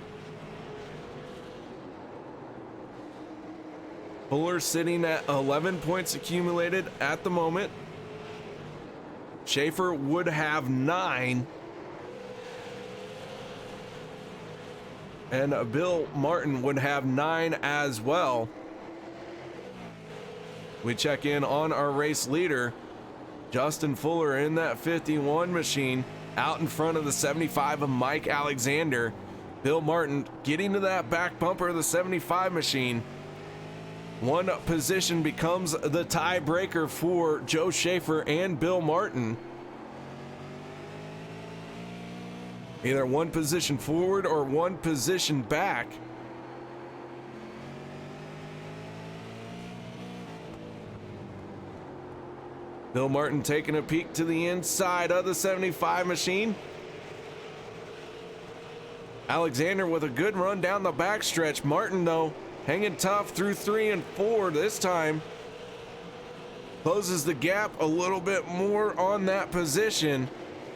Fuller sitting at 11 points accumulated at the moment. Schaefer would have 9. And Bill Martin would have 9 as well. We check in on our race leader, Justin Fuller, in that 51 machine, out in front of the 75 of Mike Alexander. Bill Martin getting to that back bumper of the 75 machine. One position becomes the tiebreaker for Joe Schaefer and Bill Martin. Either one position forward or one position back. Bill Martin taking a peek to the inside of the 75 machine. Alexander with a good run down the backstretch. Martin, though, hanging tough through 3 and 4 this time. Closes the gap a little bit more on that position.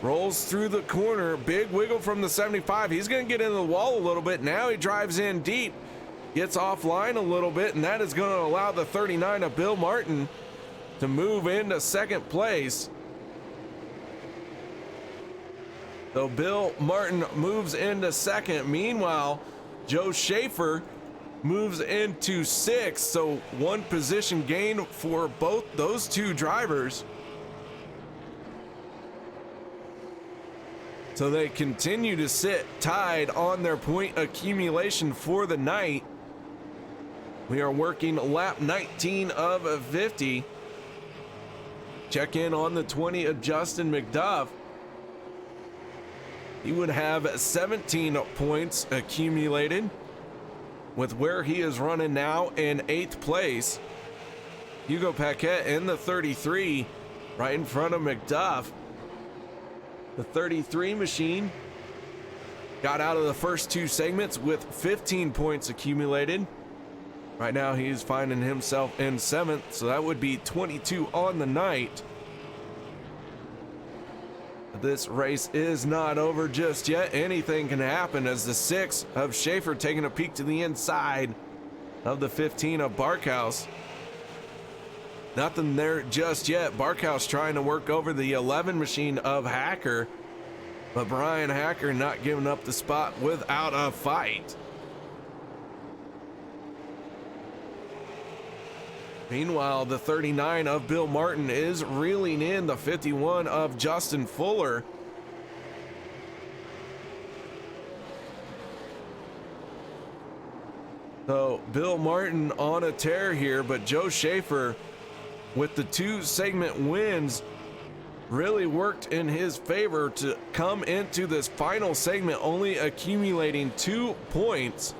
Rolls through the corner. Big wiggle from the 75. He's going to get into the wall a little bit. Now he drives in deep. Gets offline a little bit, and that is going to allow the 39 of Bill Martin to move into 2nd place. So Bill Martin moves into 2nd. Meanwhile, Joe Schaefer moves into 6th. So 1 position gain for both those 2 drivers. So they continue to sit tied on their point accumulation for the night. We are working lap 19 of 50. Check in on the 20 of Justin McDuff. He would have 17 points accumulated with where he is running now in 8th place. Hugo Paquette in the 33 right in front of McDuff. The 33 machine got out of the first 2 segments with 15 points accumulated. Right now he's finding himself in 7th, so that would be 22 on the night. This race is not over just yet. Anything can happen as the 6 of Schaefer taking a peek to the inside of the 15 of Barkhouse. Nothing there just yet. Barkhouse trying to work over the 11 machine of Hacker, but Brian Hacker not giving up the spot without a fight. Meanwhile, the 39 of Bill Martin is reeling in the 51 of Justin Fuller. So Bill Martin on a tear here, but Joe Schaefer with the 2 segment wins really worked in his favor to come into this final segment only accumulating 2 points.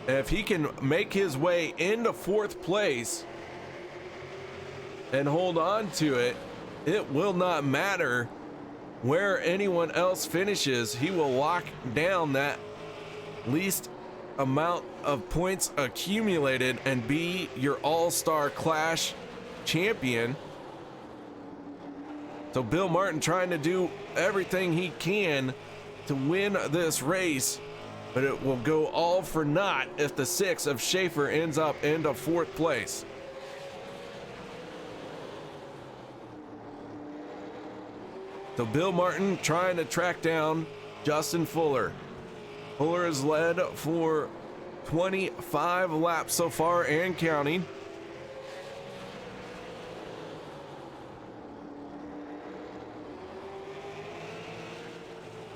If he can make his way into 4th place and hold on to it, it will not matter where anyone else finishes. He will lock down that least amount of points accumulated and be your all-star Clash champion. So Bill Martin trying to do everything he can to win this race, but it will go all for naught if the 6 of Schaefer ends up into 4th place. So Bill Martin trying to track down Justin Fuller. Fuller has led for 25 laps so far and counting.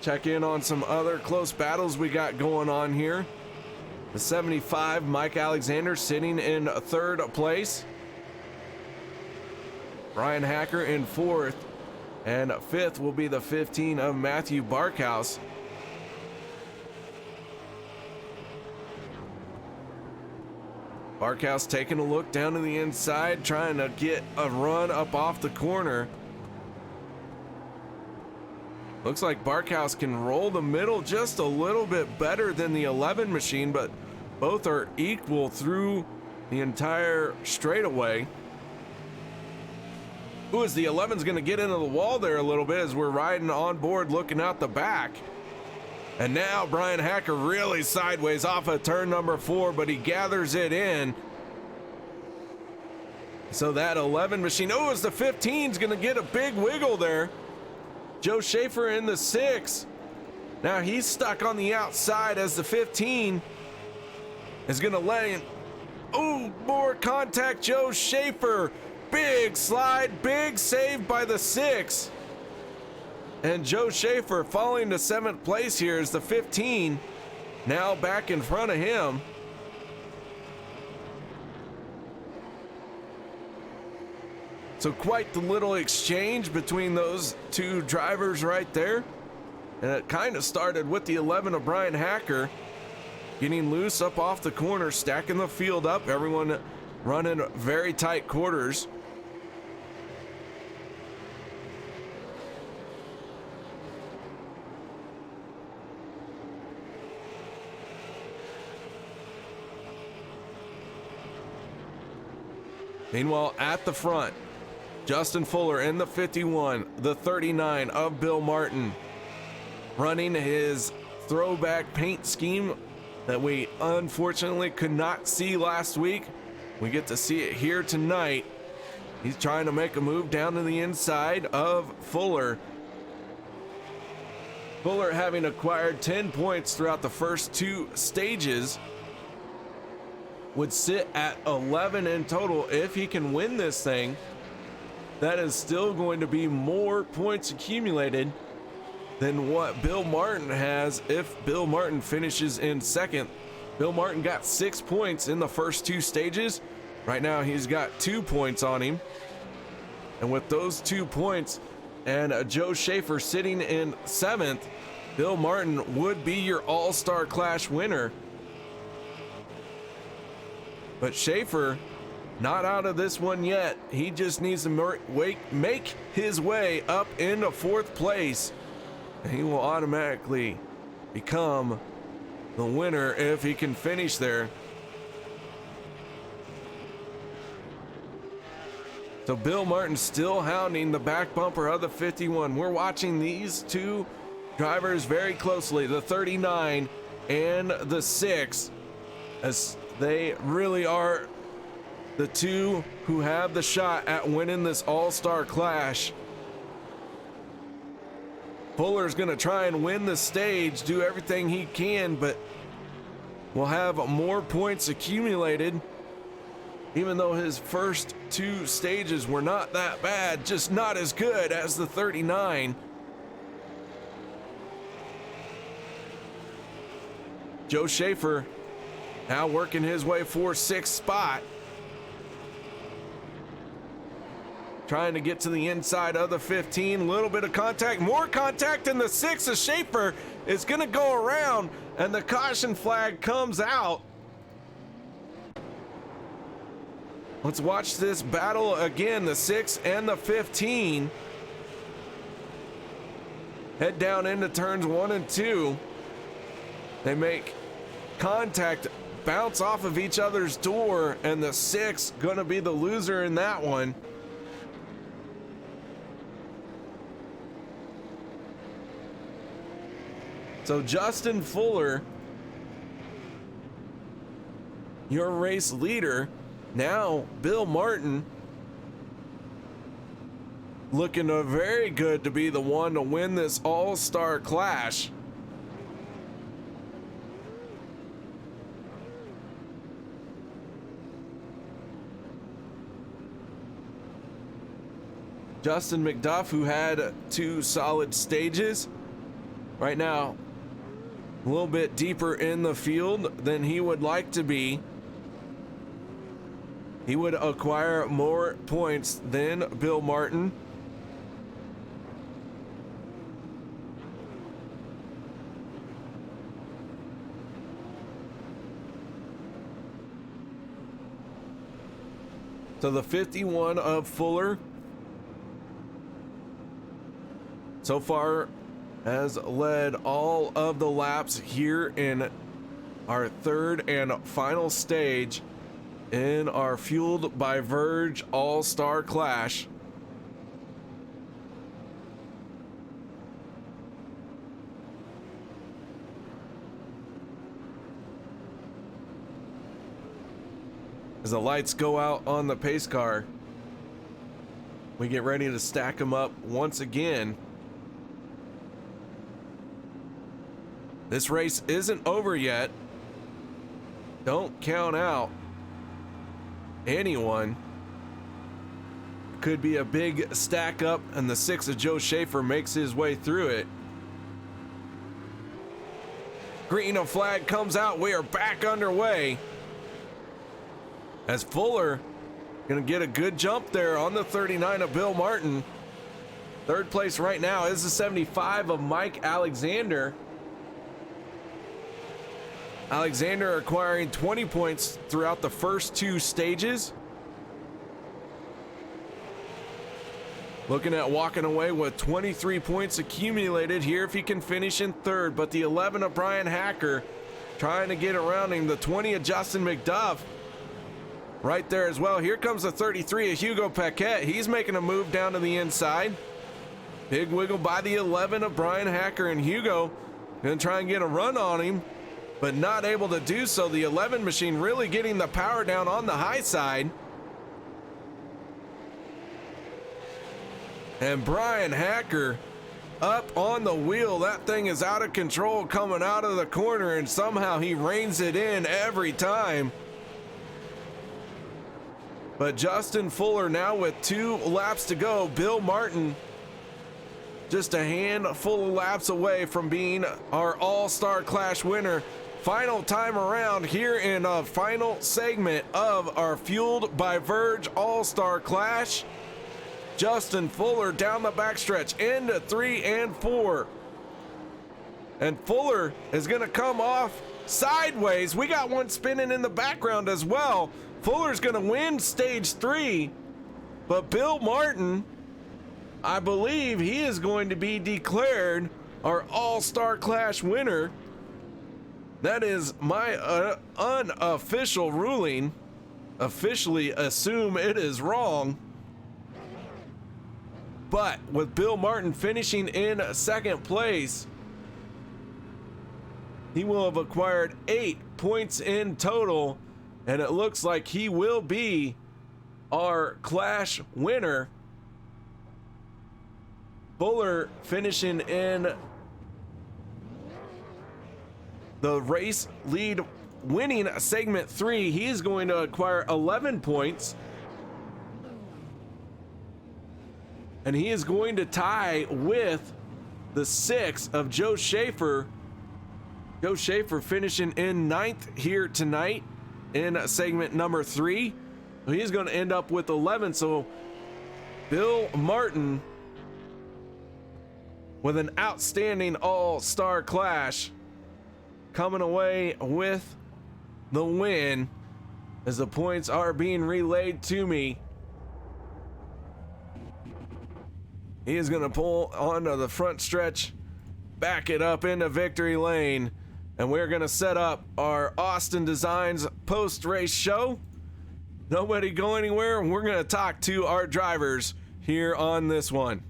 Check in on some other close battles we got going on here. The 75, Mike Alexander sitting in 3rd place. Brian Hacker in 4th. And 5th will be the 15 of Matthew Barkhouse. Barkhouse taking a look down to the inside, trying to get a run up off the corner. Looks like Barkhouse can roll the middle just a little bit better than the 11 machine, but both are equal through the entire straightaway. Ooh, as the 11's going to get into the wall there a little bit as we're riding on board looking out the back. And now Brian Hacker really sideways off of turn number 4, but he gathers it in. So that 11 machine, oh, as the 15's going to get a big wiggle there. Joe Schaefer in the 6. Now he's stuck on the outside as the 15 is going to lay in. Oh, more contact, Joe Schaefer. Big slide, big save by the 6. And Joe Schaefer falling to 7th place here as the 15 now back in front of him. So quite the little exchange between those two drivers right there. And it kind of started with the 11 of Brian Hacker getting loose up off the corner, stacking the field up, everyone running very tight quarters. Meanwhile, at the front, Justin Fuller in the 51, the 39 of Bill Martin, running his throwback paint scheme that we unfortunately could not see last week. We get to see it here tonight. He's trying to make a move down to the inside of Fuller. Fuller having acquired 10 points throughout the first 2 stages would sit at 11 in total if he can win this thing. That is still going to be more points accumulated than what Bill Martin has if Bill Martin finishes in second. Bill Martin got 6 points in the first 2 stages. Right now he's got 2 points on him. And with those 2 points and Joe Schaefer sitting in 7th, Bill Martin would be your All-Star Clash winner. But Schaefer, not out of this one yet. He just needs to make his way up into 4th place. And he will automatically become the winner if he can finish there. So Bill Martin still hounding the back bumper of the 51. We're watching these 2 drivers very closely, the 39 and the 6, as they really are the 2 who have the shot at winning this All-Star Clash. Fuller's going to try and win the stage, do everything he can, but will have more points accumulated. Even though his first 2 stages were not that bad, just not as good as the 39. Joe Schaefer now working his way for 6th spot. Trying to get to the inside of the 15. A little bit of contact, more contact in the 6 of Schaefer is going to go around, and the caution flag comes out. Let's watch this battle again. The 6 and the 15 head down into turns 1 and 2. They make contact, bounce off of each other's door, and the 6 gonna be the loser in that one. So Justin Fuller, your race leader. Now Bill Martin looking very good to be the one to win this All-Star Clash. Justin McDuff, who had 2 solid stages, right now a little bit deeper in the field than he would like to be. He would acquire more points than Bill Martin. So the 51 of Fuller so far has led all of the laps here in our third and final stage in our Fueled by Verge All-Star Clash. As the lights go out on the pace car, we get ready to stack them up once again. This race isn't over yet. Don't count out anyone. Could be a big stack up, and the 6 of Joe Schaefer makes his way through it. Green flag comes out. We are back underway. As Fuller gonna get a good jump there on the 39 of Bill Martin. Third place right now is the 75 of Mike Alexander. Alexander acquiring 20 points throughout the first 2 stages. Looking at walking away with 23 points accumulated here if he can finish in third. But the 11 of Brian Hacker trying to get around him. The 20 of Justin McDuff right there as well. Here comes the 33 of Hugo Paquette. He's making a move down to the inside. Big wiggle by the 11 of Brian Hacker, and Hugo gonna try and get a run on him, but not able to do so. The 11 machine really getting the power down on the high side. And Brian Hacker up on the wheel. That thing is out of control coming out of the corner, and somehow he reins it in every time. But Justin Fuller now with 2 laps to go. Bill Martin just a handful of laps away from being our All-Star Clash winner. Final time around here in a final segment of our Fueled by Verge All-Star Clash. Justin Fuller down the backstretch into 3 and 4. And Fuller is going to come off sideways. We got one spinning in the background as well. Fuller's going to win stage 3, but Bill Martin, I believe he is going to be declared our All-Star Clash winner. That is my unofficial ruling. Officially assume it is wrong. But with Bill Martin finishing in second place, he will have acquired 8 points in total, and it looks like he will be our Clash winner. Fuller finishing in the race lead, winning segment 3. He is going to acquire 11 points. And he is going to tie with the 6 of Joe Schaefer. Joe Schaefer finishing in 9th here tonight in segment number 3. He's going to end up with 11. So Bill Martin with an outstanding All-Star Clash coming away with the win as the points are being relayed to me. He is going to pull onto the front stretch, back it up into victory lane, and we're going to set up our Austin Designs post-race show. Nobody go anywhere. We're going to talk to our drivers here on this one.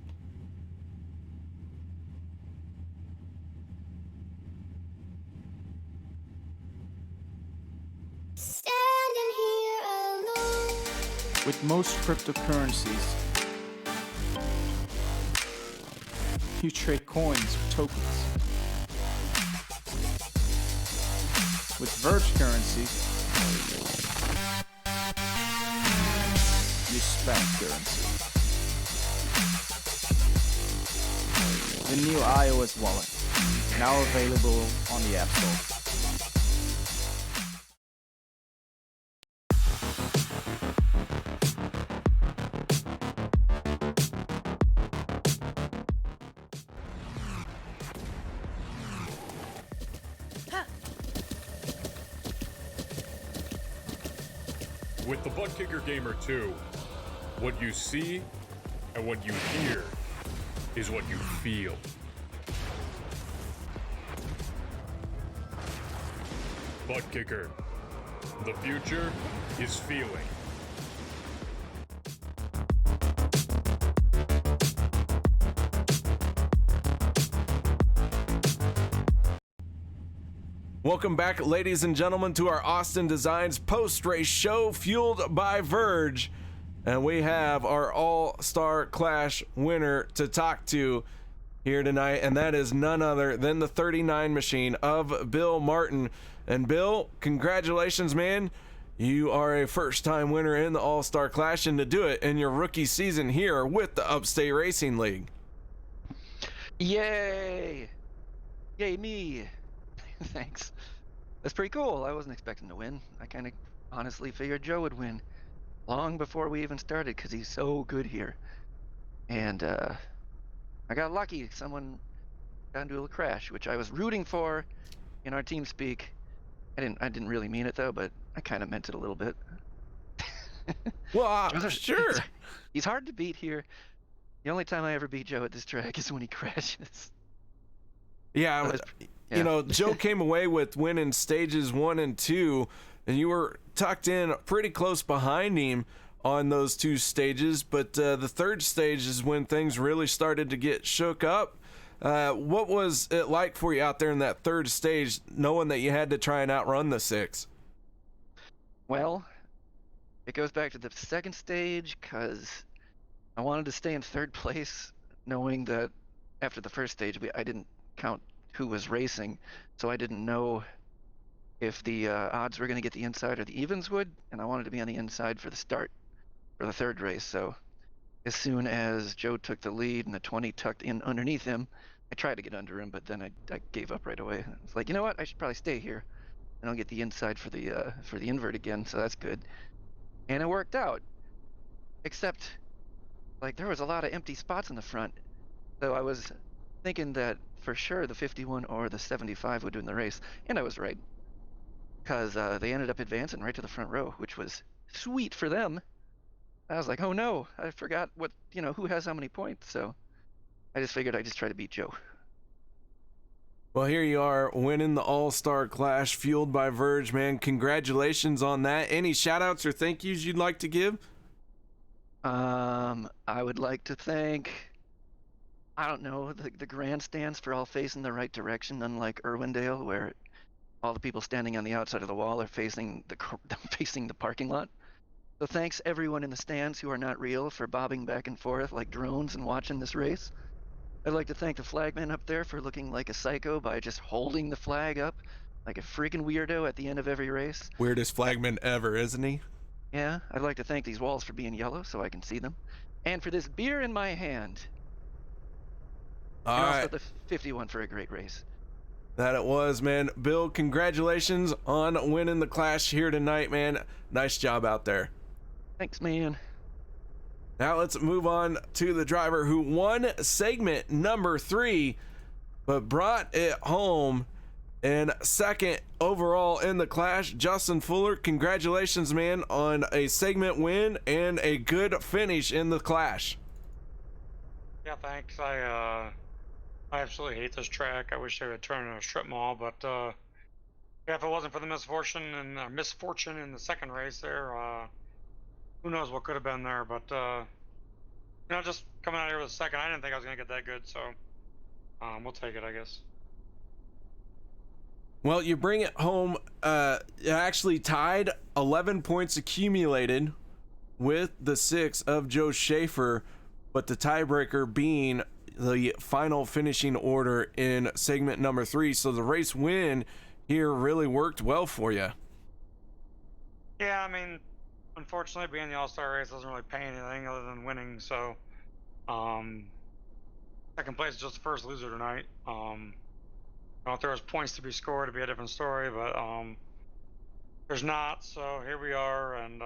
Standing here alone. With most cryptocurrencies, you trade coins for tokens. With Verge currency, you spend currency. The new iOS wallet, now available on the App Store. With the Butt Kicker Gamer 2, what you see and what you hear is what you feel. Butt Kicker. The future is feeling. Welcome back, ladies and gentlemen, to our Austin Designs post-race show fueled by Verge. And we have our All-Star Clash winner to talk to here tonight, and that is none other than the 39 machine of Bill Martin. And Bill, congratulations, man. You are a first-time winner in the All-Star Clash, and to do it in your rookie season here with the Upstate Racing League. Yay! Yay me! Thanks. That's pretty cool. I wasn't expecting to win. I kind of honestly figured Joe would win long before we even started because he's so good here. And I got lucky. Someone got into a crash, which I was rooting for in our team speak. I didn't really mean it though, but I kind of meant it a little bit. Well, sure. He's hard to beat here. The only time I ever beat Joe at this track is when he crashes. Yeah, Yeah. you know, Joe came away with winning stages 1 and 2, and you were tucked in pretty close behind him on those 2 stages, but the 3rd stage is when things really started to get shook up. What was it like for you out there in that 3rd stage, knowing that you had to try and outrun the 6? Well, it goes back to the 2nd stage because I wanted to stay in 3rd place, knowing that after the 1st stage, I didn't count who was racing, so I didn't know if the odds were going to get the inside or the evens would, and I wanted to be on the inside for the start for the 3rd race. So as soon as Joe took the lead and the 20 tucked in underneath him, I tried to get under him, but then I gave up right away. It's like, you know what? I should probably stay here, and I'll get the inside for the invert again. So that's good, and it worked out. Except, like, there was a lot of empty spots in the front, so I was thinking that for sure the 51 or the 75 would win the race, and I was right, because they ended up advancing right to the front row, which was sweet for them. I was like, oh no, I forgot who has how many points, so I just figured I'd just try to beat Joe. Well, here you are winning the All-Star Clash fueled by Verge, man. Congratulations on that. Any shout outs or thank yous you'd like to give? I would like to thank, I don't know, the grandstands for all facing the right direction, unlike Irwindale, where all the people standing on the outside of the wall are facing the parking lot. So thanks everyone in the stands who are not real for bobbing back and forth like drones and watching this race. I'd like to thank the flagman up there for looking like a psycho by just holding the flag up like a freaking weirdo at the end of every race. Weirdest flagman ever, isn't he? Yeah, I'd like to thank these walls for being yellow so I can see them. And for this beer in my hand. All and right. also the 51 for a great race. That it was, man. Bill, congratulations on winning the Clash here tonight, man. Nice job out there. Thanks, man. Now let's move on to the driver who won segment number 3, but brought it home in 2nd overall in the Clash. Justin Fuller, congratulations, man, on a segment win and a good finish in the Clash. Yeah, thanks. I absolutely hate this track. I wish they would turn it into a strip mall, but yeah, if it wasn't for the misfortune in the 2nd race there, who knows what could have been there. But just coming out here with a 2nd, I didn't think I was gonna get that good, so we'll take it, I guess. Well, you bring it home, actually tied, 11 points accumulated with the 6 of Joe Schaefer, but the tiebreaker being the final finishing order in segment number 3. So the race win here really worked well for you. Yeah, I mean, unfortunately, being the All-Star race doesn't really pay anything other than winning, so 2nd place is just the first loser tonight. If there was points to be scored, it'd be a different story, but there's not, so here we are, and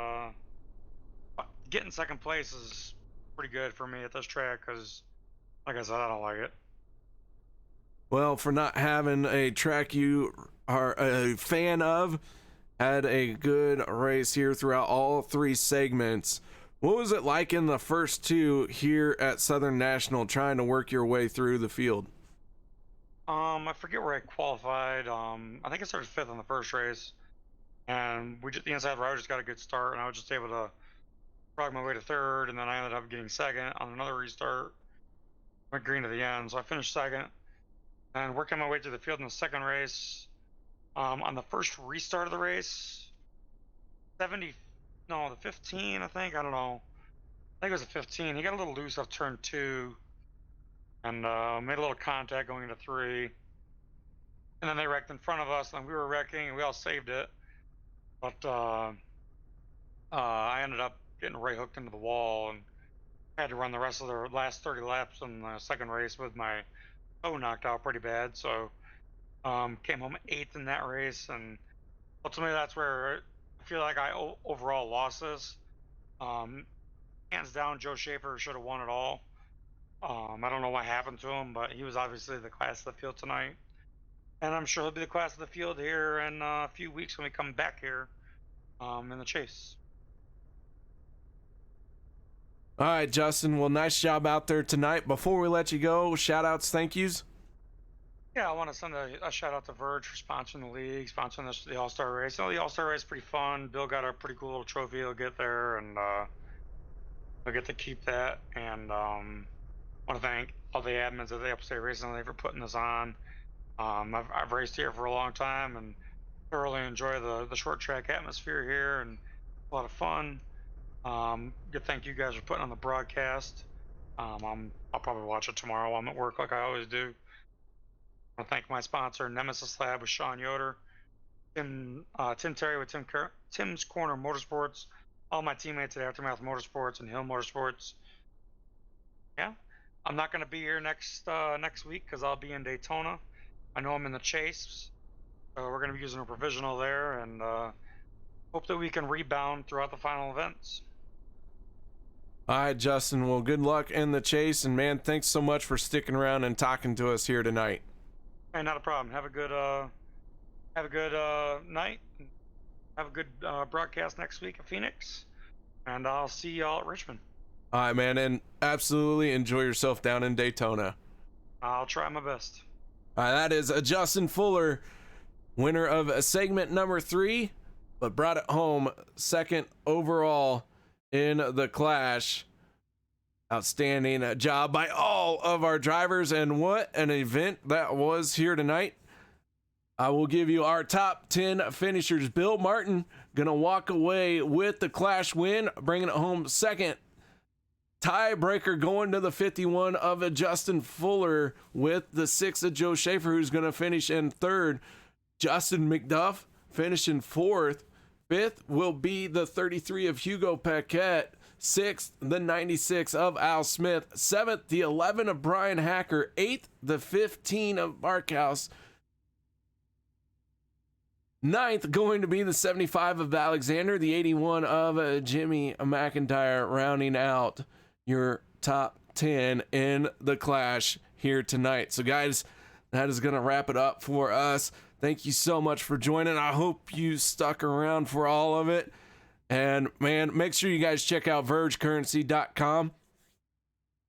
getting 2nd place is pretty good for me at this track, because, like I said, I don't like it. Well, for not having a track you are a fan of, had a good race here throughout all 3 segments. What was it like in the first 2 here at Southern National, trying to work your way through the field? I forget where I qualified. I think I started 5th on the first race, and the inside rider just got a good start, and I was just able to frog my way to 3rd, and then I ended up getting 2nd on another restart. Went green to the end, so I finished 2nd, and working my way through the field in the second race. On the first restart of the race, 70, no, the 15, I think. I don't know. I think it was a 15. He got a little loose off turn 2, and made a little contact going into 3. And then they wrecked in front of us, and we were wrecking, and we all saved it. But I ended up getting right hooked into the wall, and had to run the rest of the last 30 laps in the second race with my toe knocked out pretty bad. So came home 8th in that race, and ultimately that's where I feel like I overall lost this. Hands down, Joe Schaefer should have won it all. I don't know what happened to him, but he was obviously the class of the field tonight. And I'm sure he'll be the class of the field here in a few weeks when we come back here in the chase. All right, Justin. Well, nice job out there tonight. Before we let you go, shout outs, thank yous. Yeah, I want to send a shout out to Verge for sponsoring the league, sponsoring the All-Star race. The All-Star race is pretty fun. Bill got a pretty cool little trophy he'll get there, and he'll get to keep that. And want to thank all the admins of the Upstate Racing League for putting this on. I've raced here for a long time and thoroughly enjoy the short track atmosphere here, and a lot of fun. Good thank you guys for putting on the broadcast. I'll probably watch it tomorrow while I'm at work like I always do. I want to thank my sponsor, Nemesis Lab with Sean Yoder, Tim Terry with Tim's Corner Motorsports, all my teammates at Aftermath Motorsports and Hill Motorsports. Yeah, I'm not going to be here next week because I'll be in Daytona. I know I'm in the chase, so we're going to be using a provisional there, and hope that we can rebound throughout the final events. All right, Justin. Well, good luck in the chase, and man, thanks so much for sticking around and talking to us here tonight. Hey, not a problem. Have a good night. Have a good broadcast next week at Phoenix, and I'll see y'all at Richmond. All right, man, and absolutely enjoy yourself down in Daytona. I'll try my best. All right, that is Justin Fuller, winner of segment number 3, but brought it home 2nd overall in the clash. Outstanding job by all of our drivers, and what an event that was here tonight. I will give you our top 10 finishers. Bill Martin gonna walk away with the clash win, bringing it home 2nd. Tiebreaker going to the 51 of Justin Fuller with the 6 of Joe Schaefer, who's gonna finish in 3rd. Justin McDuff finishing 4th. 5th will be the 33 of Hugo Paquette. 6th, the 96 of Al Smith. 7th, the 11 of Brian Hacker. 8th, the 15 of Mark House. 9th, going to be the 75 of Alexander. The 81 of Jimmy McIntyre, rounding out your top 10 in the clash here tonight. So, guys, that is going to wrap it up for us. Thank you so much for joining. I hope you stuck around for all of it. And, man, make sure you guys check out vergecurrency.com.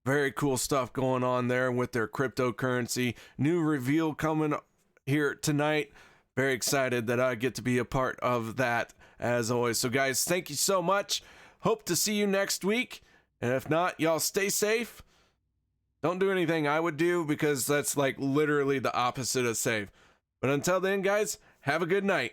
Very cool stuff going on there with their cryptocurrency. New reveal coming here tonight. Very excited that I get to be a part of that, as always. So, guys, thank you so much. Hope to see you next week. And if not, y'all stay safe. Don't do anything I would do, because that's like literally the opposite of safe. But until then, guys, have a good night.